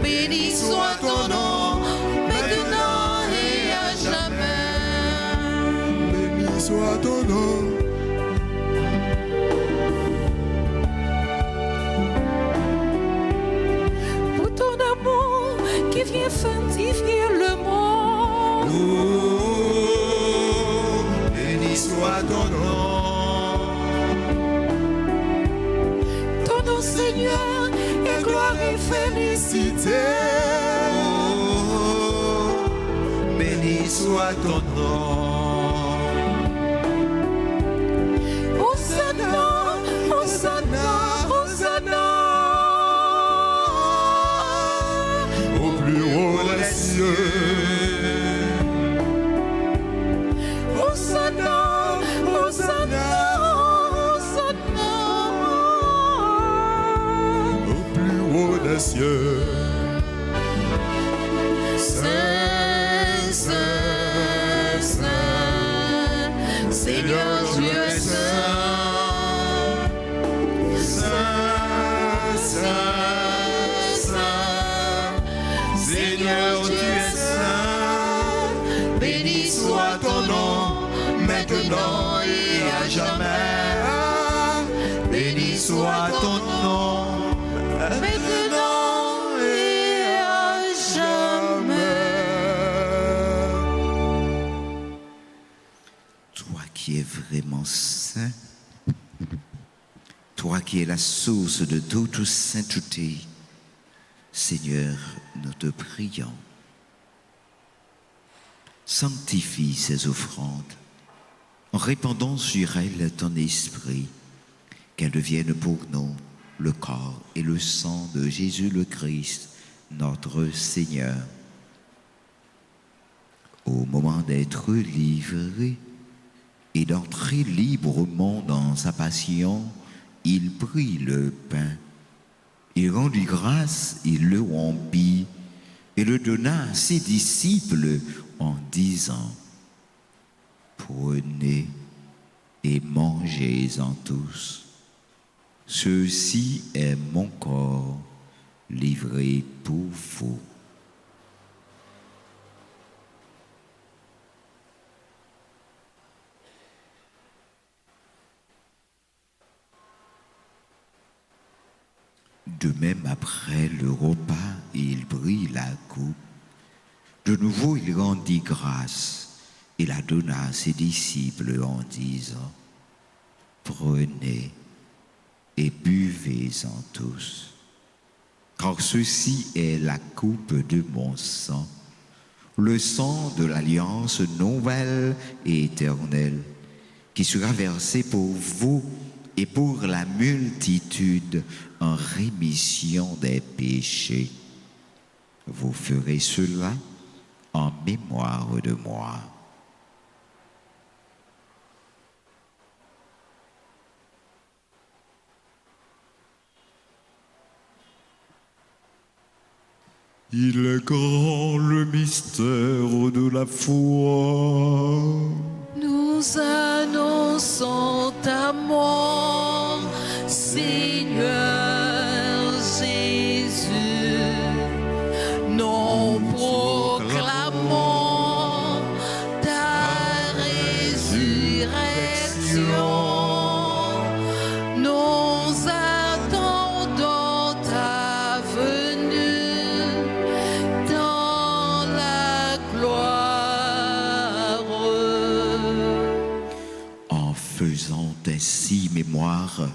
[SPEAKER 3] Béni soit ton nom, maintenant et à jamais.
[SPEAKER 1] Béni soit ton nom.
[SPEAKER 3] Pour ton amour qui vient sanctifier le monde.
[SPEAKER 1] Oh, béni soit ton nom.
[SPEAKER 3] Ton nom, Seigneur, est gloire et félicité.
[SPEAKER 2] Oh, béni soit ton nom.
[SPEAKER 3] Hosanna, Hosanna, Hosanna.
[SPEAKER 1] Au plus haut des cieux.
[SPEAKER 3] Hosanna, Hosanna, Hosanna.
[SPEAKER 1] Au plus haut des cieux.
[SPEAKER 3] Saint, Saint, Saint, Seigneur Dieu est saint.
[SPEAKER 1] Saint, Saint, Saint, Seigneur tu es saint.
[SPEAKER 3] Béni soit ton nom, maintenant et à jamais.
[SPEAKER 2] Béni soit ton nom.
[SPEAKER 3] Maintenant et à jamais.
[SPEAKER 2] Toi qui es vraiment saint, toi qui es la source de toute sainteté, Seigneur, nous te prions. Sanctifie ces offrandes en répandant sur elles ton esprit, qu'elles deviennent pour nous le corps et le sang de Jésus le Christ, notre Seigneur. Au moment d'être livré et d'entrer librement dans sa passion, il prit le pain, il rendit grâce, il le rompit et le donna à ses disciples en disant: Prenez et mangez-en tous. Ceci est mon corps livré pour vous. De même, après le repas, il prit la coupe. De nouveau, il rendit grâce et la donna à ses disciples en disant: Prenez et buvez-en tous, car ceci est la coupe de mon sang, le sang de l'alliance nouvelle et éternelle, qui sera versé pour vous et pour la multitude en rémission des péchés. Vous ferez cela en mémoire de moi.
[SPEAKER 1] Il est grand le mystère de la foi.
[SPEAKER 3] Nous annonçons ta mort, Seigneur Jésus. Nous proclamons ta résurrection. Nous attendons ta venue dans la gloire.
[SPEAKER 2] En faisant ainsi mémoire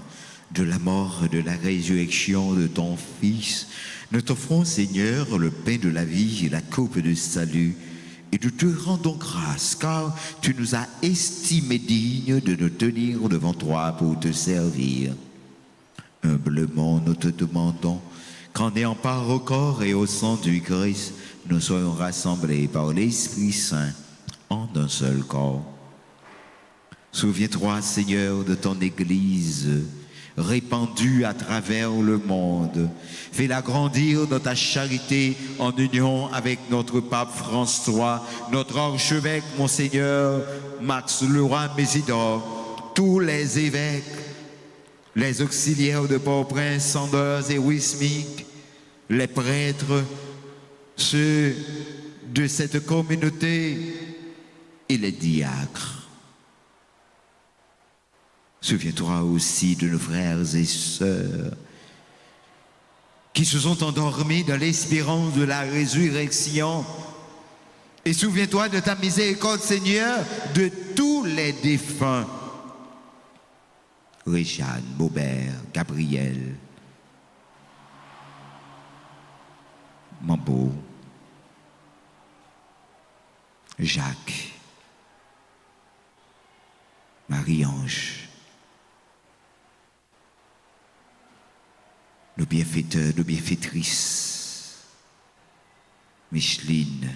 [SPEAKER 2] de la mort et de la résurrection de ton Fils, nous t'offrons, Seigneur, le pain de la vie et la coupe de salut, et nous te rendons grâce, car tu nous as estimés dignes de nous tenir devant toi pour te servir. Humblement, nous te demandons qu'en ayant part au corps et au sang du Christ, nous soyons rassemblés par l'Esprit Saint en un seul corps. Souviens-toi, Seigneur, de ton Église, répandue à travers le monde. Fais-la grandir dans ta charité en union avec notre pape François, notre archevêque Monseigneur Max Leroy Mésidor, tous les évêques, les auxiliaires de Port-au-Prince, Sanders et Wismic, les prêtres, ceux de cette communauté et les diacres. Souviens-toi aussi de nos frères et sœurs qui se sont endormis dans l'espérance de la résurrection. Et souviens-toi de ta miséricorde, Seigneur, de tous les défunts. Réjeanne, Maubert, Gabriel, Mambo, Jacques, Marie-Ange, nos bienfaiteurs, nos bienfaitrices, Micheline.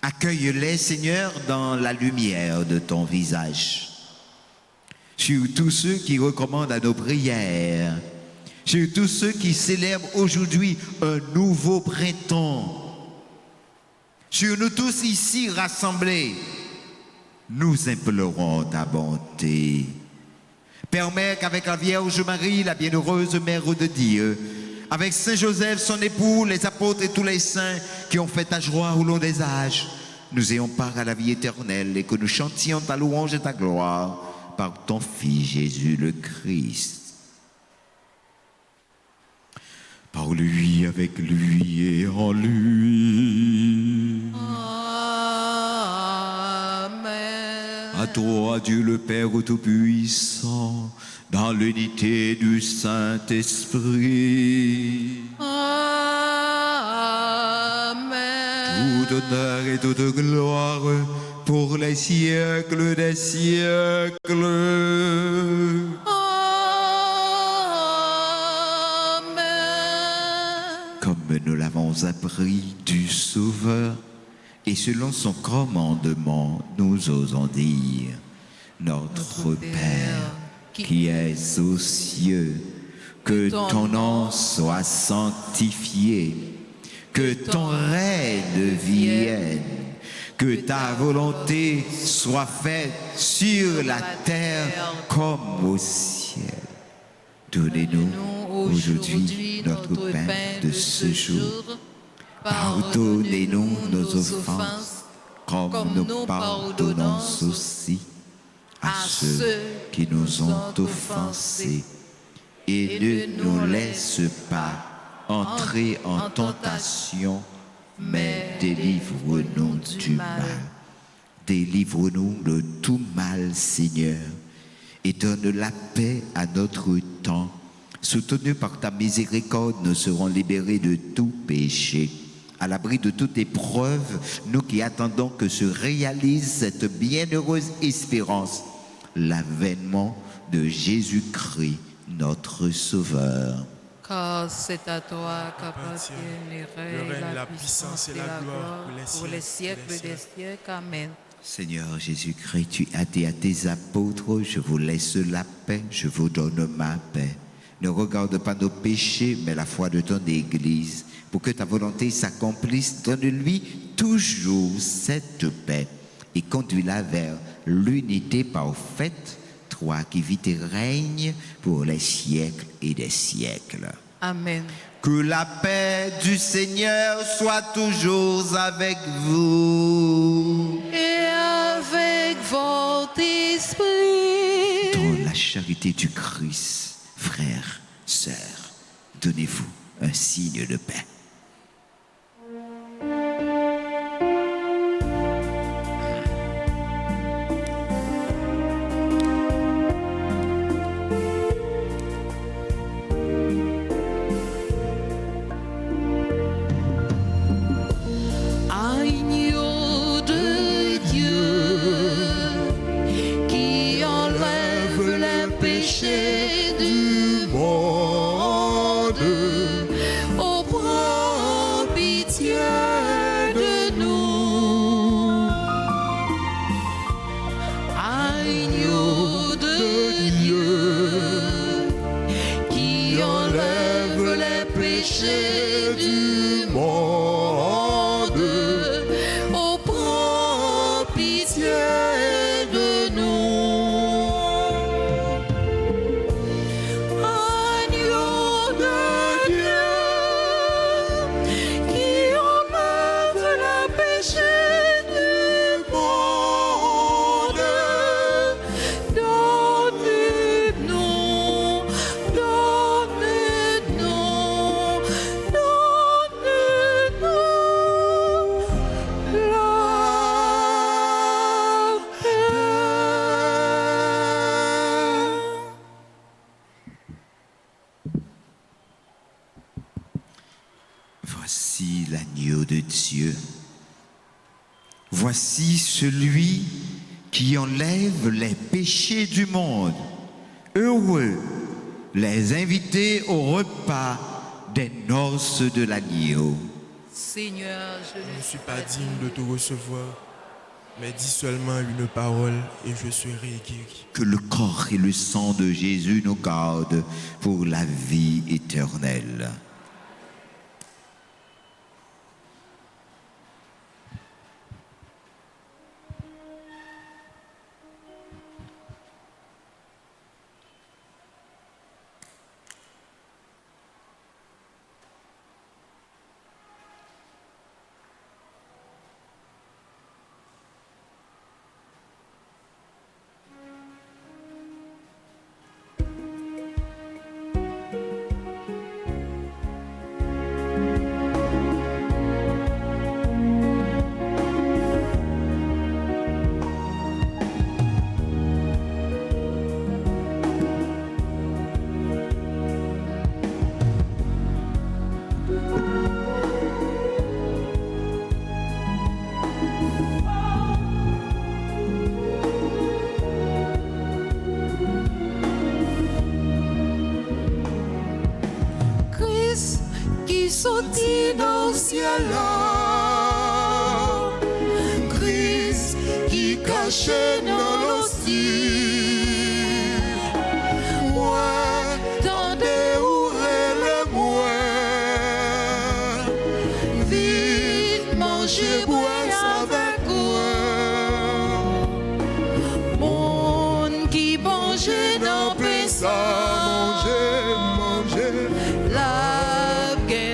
[SPEAKER 2] Accueille-les, Seigneur, dans la lumière de ton visage. Sur tous ceux qui recommandent à nos prières, sur tous ceux qui célèbrent aujourd'hui un nouveau printemps, sur nous tous ici rassemblés, nous implorons ta bonté. Permets qu'avec la Vierge Marie, la bienheureuse Mère de Dieu, avec Saint Joseph, son époux, les apôtres et tous les saints qui ont fait ta joie au long des âges, nous ayons part à la vie éternelle et que nous chantions ta louange et ta gloire par ton Fils Jésus le Christ. Par lui, avec lui et en lui. À toi, Dieu le Père Tout-Puissant, dans l'unité du Saint-Esprit.
[SPEAKER 3] Amen.
[SPEAKER 2] Tout honneur et toute gloire pour les siècles des siècles.
[SPEAKER 3] Amen.
[SPEAKER 2] Comme nous l'avons appris du Sauveur, et selon son commandement, nous osons dire, Notre Père, qui es aux cieux, que ton nom soit sanctifié, que ton règne vienne, que ta volonté soit faite sur la terre comme au ciel. Donnez-nous aujourd'hui notre pain de ce jour. Pardonnez-nous nos offenses, comme nous pardonnons aussi à ceux qui nous ont offensés. Et ne nous laisse pas entrer en tentation, mais délivre-nous du mal. Délivre-nous de tout mal, Seigneur, et donne la paix à notre temps. Soutenus par ta miséricorde, nous serons libérés de tout péché. À l'abri de toute épreuve, nous qui attendons que se réalise cette bienheureuse espérance, l'avènement de Jésus-Christ, notre Sauveur.
[SPEAKER 3] Car c'est à toi qu'appartiennent le règne, la puissance et la gloire pour les siècles des siècles. Amen.
[SPEAKER 2] Seigneur Jésus-Christ, tu as dit à tes apôtres, je vous laisse la paix, je vous donne ma paix. Ne regarde pas nos péchés, mais la foi de ton Église. Pour que ta volonté s'accomplisse, donne-lui toujours cette paix et conduis-la vers l'unité parfaite, toi qui vis et règnes pour les siècles et des siècles.
[SPEAKER 3] Amen.
[SPEAKER 2] Que la paix du Seigneur soit toujours avec vous.
[SPEAKER 3] Et avec votre esprit.
[SPEAKER 2] Dans la charité du Christ, frères, sœurs, donnez-vous un signe de paix.
[SPEAKER 3] Agneau de Dieu qui enlève les péchés du monde, oh prends pitié de nous. Agneau de Dieu
[SPEAKER 1] péchés du monde.
[SPEAKER 3] Oh, prends pitié de nous. Agneau de Dieu, qui enlève le péché du monde, donne-nous, donne-nous, donne-nous la paix.
[SPEAKER 2] Voici l'agneau de Dieu. Voici celui qui enlève les péchés du monde. Heureux les invités au repas des noces de l'agneau.
[SPEAKER 3] Seigneur, je
[SPEAKER 1] Je ne suis pas digne de te recevoir, mais dis seulement une parole et je serai guéri.
[SPEAKER 2] Que le corps et le sang de Jésus nous gardent pour la vie éternelle.
[SPEAKER 3] Christ qui sortit dans le ciel là, Christ qui cachait dans l'hostie, moi tendez ouvrir le moi, vite manger boire avec moi, monde qui mangeait dans
[SPEAKER 1] Ça, manger, manger,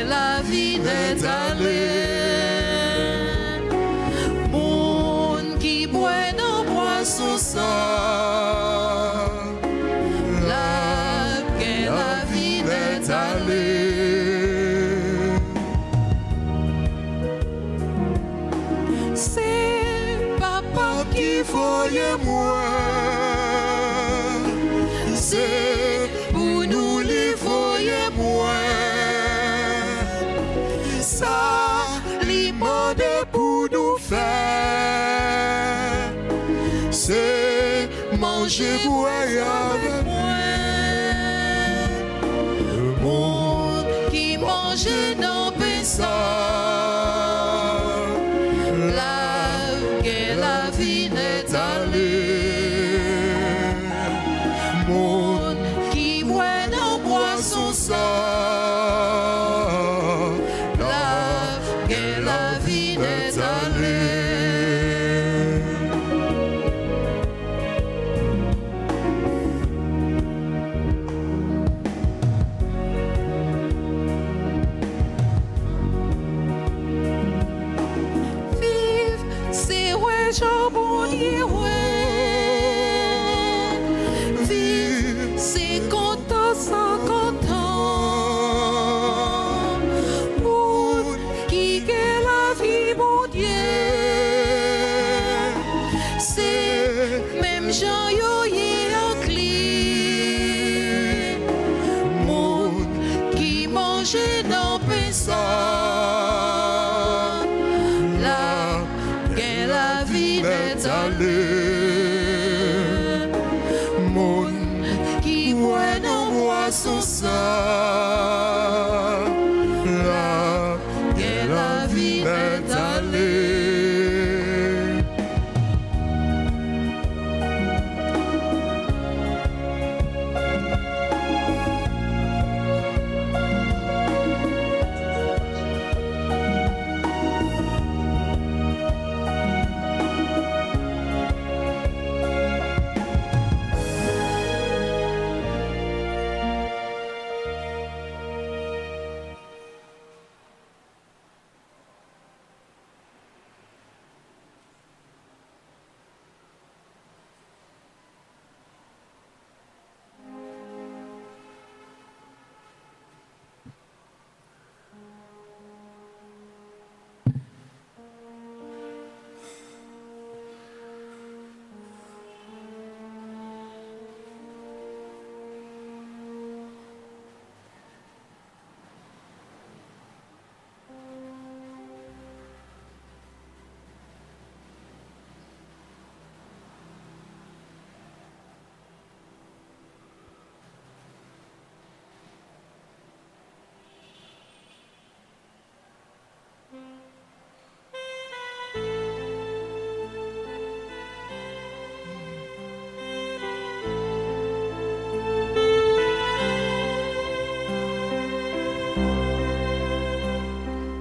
[SPEAKER 3] la vie n'est allée. Monde qui boit dans boisson ça, la vie n'est allée. C'est papa qui voyait moi. C'est pour nous les voyer moins. Ça, les modes pour nous faire. C'est manger, boire avec moi. Le monde qui mange dans ça. La vie n'est allée. Monde qui boit dans boisson ça, la vie n'est allée. Vive, c'est ouais, jambon, vive, c'est content, sans content. Monde qui gagne la vie, mon Dieu, c'est même Jean Yoye en clé. Monde qui mange dans Pessa, la vie n'est allée. Monde qui boit dans boisson ça, la vie n'est allée.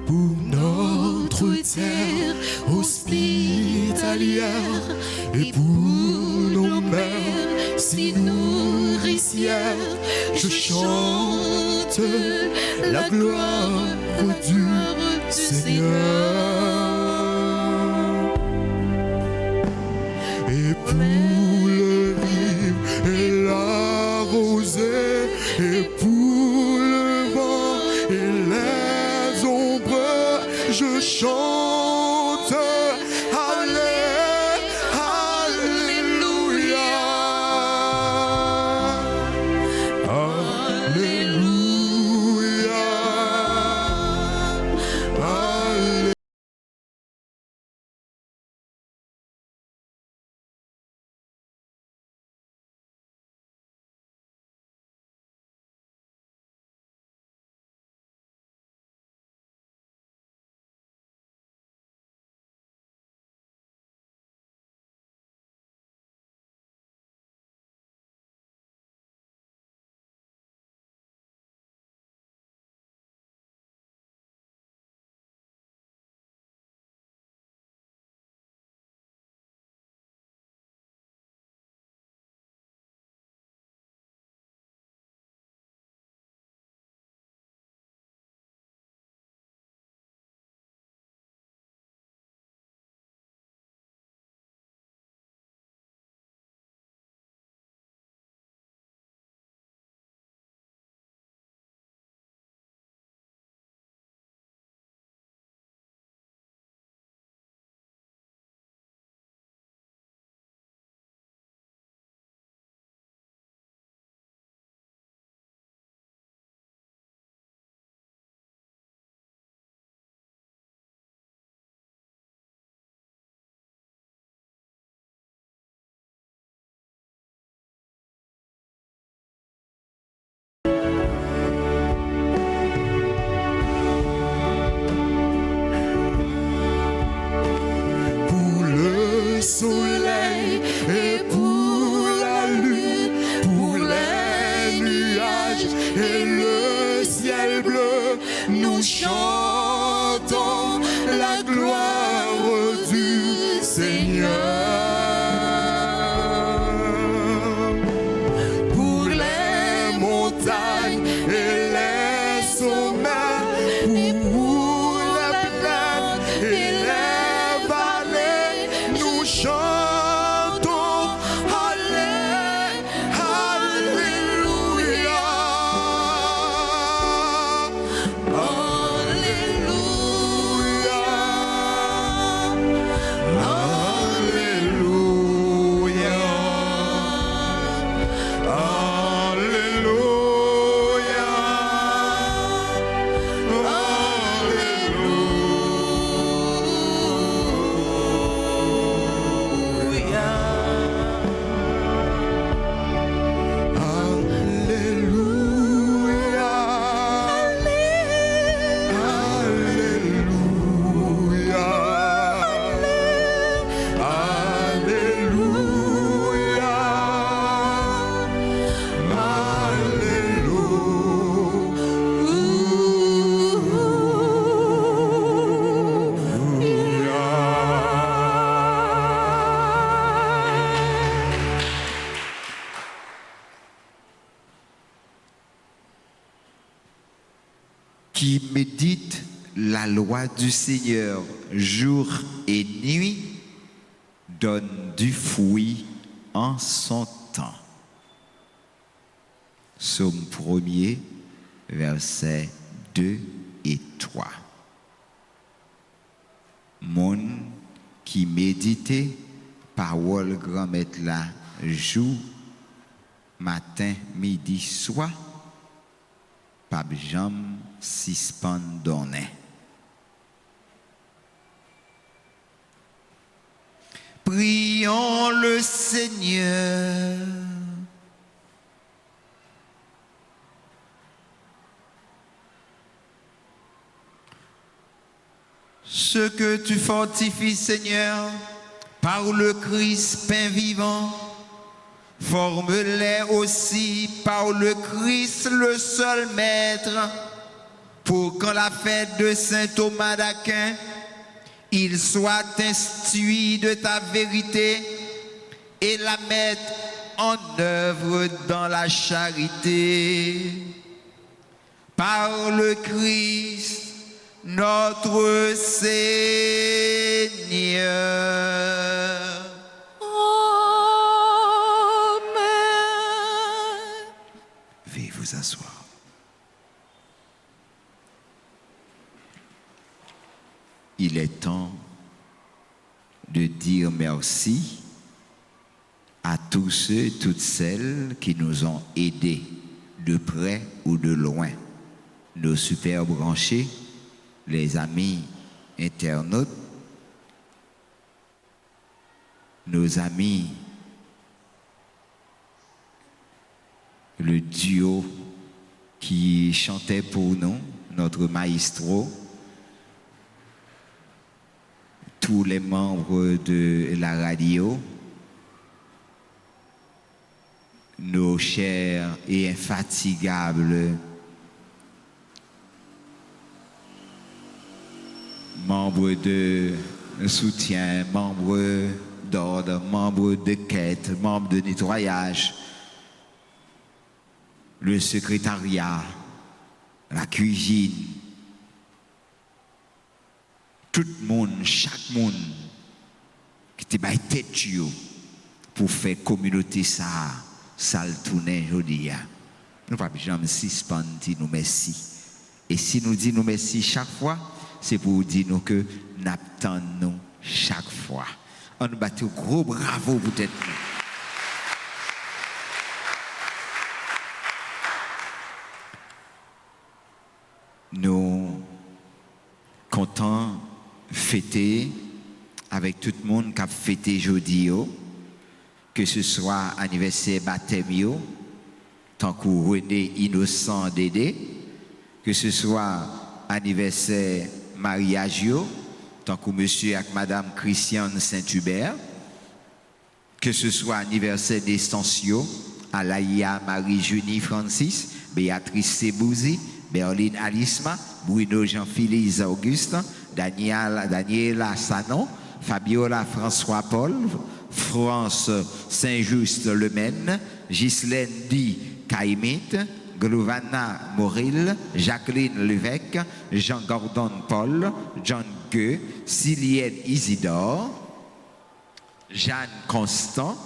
[SPEAKER 1] Pour notre terre hospitalière et pour nos mères si nourricières, je chante la gloire du Seigneur. Et pour le rive et la rosée, et pour le vent et les ombres, je chante Alléluia. Alléluia. Alléluia. Pour le soleil et pour la lune, pour les nuages et le ciel bleu, nous chantons la gloire du Seigneur. Pour les montagnes et les sommets, pour les plaines et les vallées, nous chantons Alléluia. Alléluia.
[SPEAKER 2] qui médite la loi du Seigneur jour et nuit donne du fruit en son temps. Psaume 1er, versets 2 et 3. Monde qui méditait parole grand-maître là jour, matin, midi, soir, pas jam suspend donné. Prions le Seigneur. Ce que tu fortifies, Seigneur, par le Christ pain vivant, forme-les aussi par le Christ le seul Maître, pour qu'en la fête de Saint Thomas d'Aquin, il soit instruit de ta vérité et la mette en œuvre dans la charité. Par le Christ, notre Seigneur.
[SPEAKER 3] Amen.
[SPEAKER 2] Veuillez vous asseoir. Il est temps de dire merci à tous ceux, toutes celles qui nous ont aidés de près ou de loin. Nos super branchés, les amis internautes, nos amis, le duo qui chantait pour nous, notre maestro, tous les membres de la radio, nos chers et infatigables membres de soutien, membres d'ordre, membres de quête, membres de nettoyage, le secrétariat, la cuisine, tout le monde, chaque monde qui te bat tête pour faire communauté ça le tourner aujourd'hui. Nous ne pouvons jamais suspendre, nous merci. Et si nous disons nous merci chaque fois, c'est pour dire nous que nous attendons chaque fois. On nous bat un gros bravo peut-être. Nous contents fêter avec tout le monde qui a fêté aujourd'hui, que ce soit anniversaire baptême, tant que René Innocent Dédé, que ce soit anniversaire mariage, tant que monsieur et madame Christiane Saint-Hubert, que ce soit anniversaire d'extension à Laïa Marie-Junie Francis, Béatrice Sebouzi, Berline Alisma, Bruno Jean-Philise Auguste, Daniela Sanon, Fabiola François-Paul, France Saint-Just Lemaine, Ghislaine Di Caïmite, Glovana Moril, Jacqueline Lévesque, Jean-Gordon Paul, John Gueux, Silienne Isidore, Jeanne Constant,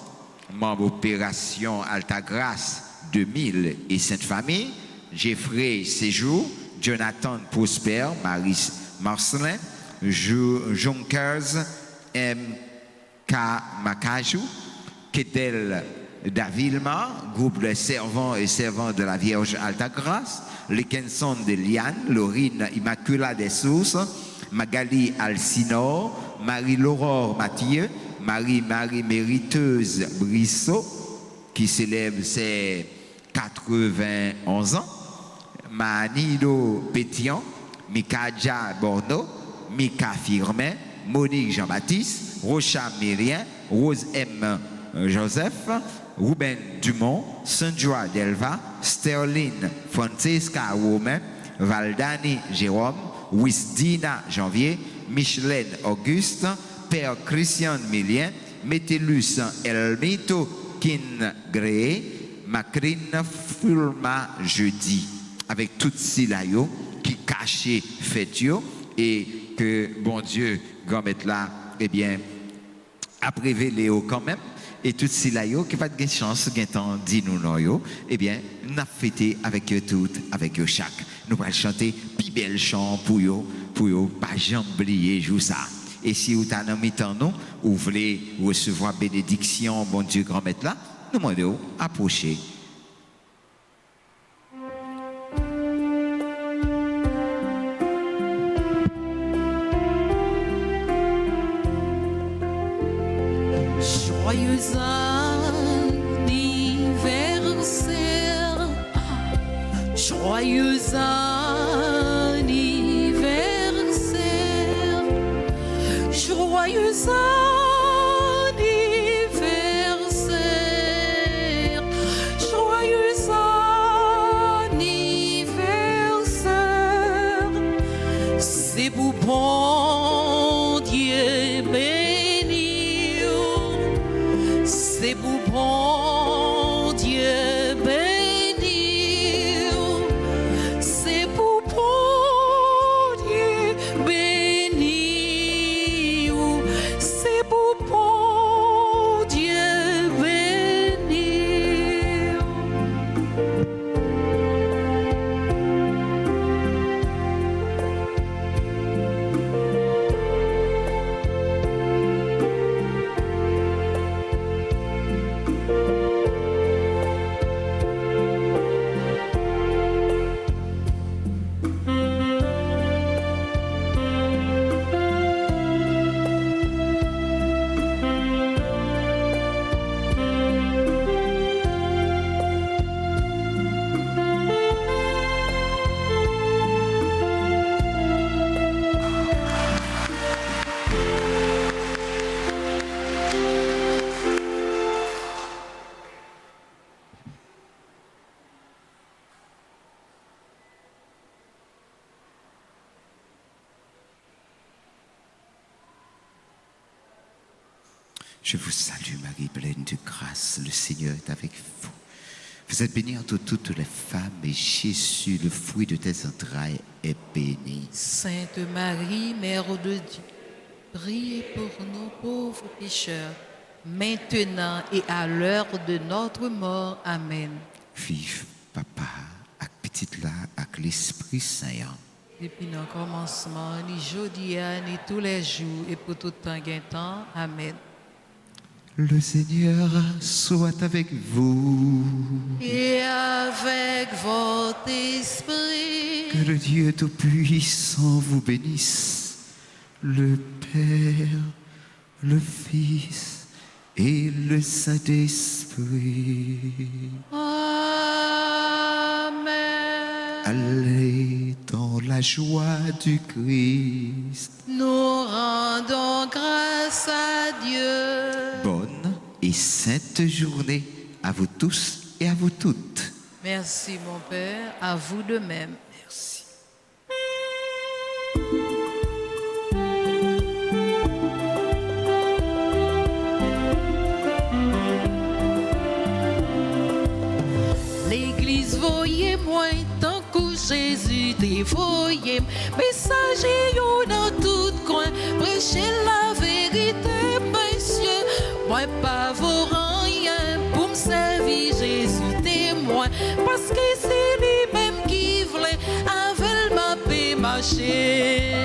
[SPEAKER 2] membre Opération Altagrace 2000 et Sainte-Famille, Jeffrey Séjour, Jonathan Prosper, Marie Marcelin, Jonkers M. K. Macajou, Ketel Davilma, groupe de servants et servantes de la Vierge Altagrace, Lekenson de Liane, Laurine Immaculada des Sources, Magali Alcinor, Marie-Laurore Mathieu, Marie-Marie Mériteuse Brissot, qui célèbre ses 91 ans, Manido Pétion, Mikaja Borno, Mika Firmin, Monique Jean-Baptiste, Rocha Mérien, Rose M. Joseph, Ruben Dumont, Sandra Delva, Sterling Francesca Romain, Valdani Jérôme, Wisdina Janvier, Micheline Auguste, Père Christian Milien, Métellus Elmito Kin Gré, Macrine Fulma Jeudi, avec toutes ces laïos qui cachaient fêtio et que bon Dieu, grand maître là, eh bien, a révélé quand même. Et toutes ces laïos qui pas de chance, qui temps dit nous non, eh bien, nous avons fêté avec eux toutes, avec eux chaque. Nous allons chanter plus belle chant pour eux, pas jamais oublier jour ça. Et si vous avez mis temps nous, vous voulez recevoir bénédiction, bon Dieu, grand maître là, nous demandons approcher.
[SPEAKER 3] Joyeux anniversaire, joyeux anniversaire, joyeux anniversaire, joyeux anniversaire,
[SPEAKER 2] Je vous salue Marie, pleine de grâce, le Seigneur est avec vous. Vous êtes bénie entre toutes les femmes et Jésus, le fruit de tes entrailles, est béni.
[SPEAKER 3] Sainte Marie, Mère de Dieu, priez pour nous pauvres pécheurs, maintenant et à l'heure de notre mort. Amen.
[SPEAKER 2] Vive Papa, avec petite là, avec l'Esprit Saint.
[SPEAKER 3] Depuis le commencement, ni jeudi, ni tous les jours, et pour tout temps, temps. Amen.
[SPEAKER 2] Le Seigneur soit avec vous.
[SPEAKER 3] Et avec votre esprit.
[SPEAKER 2] Que le Dieu Tout-Puissant vous bénisse, le Père, le Fils et le Saint-Esprit.
[SPEAKER 3] Amen.
[SPEAKER 2] Allez dans la joie du Christ.
[SPEAKER 3] Nous rendons grâce à Dieu.
[SPEAKER 2] Bonne et sainte journée à vous tous et à vous toutes.
[SPEAKER 3] Merci mon Père, à vous de même. Merci. L'église voyez moi tant que Jésus t'est voyé, messager dans tout coin, prêcher la vérité, monsieur. Moi pas vaut rien pour me servir Jésus témoin, parce que c'est lui-même qui voulait avec ma paix marcher.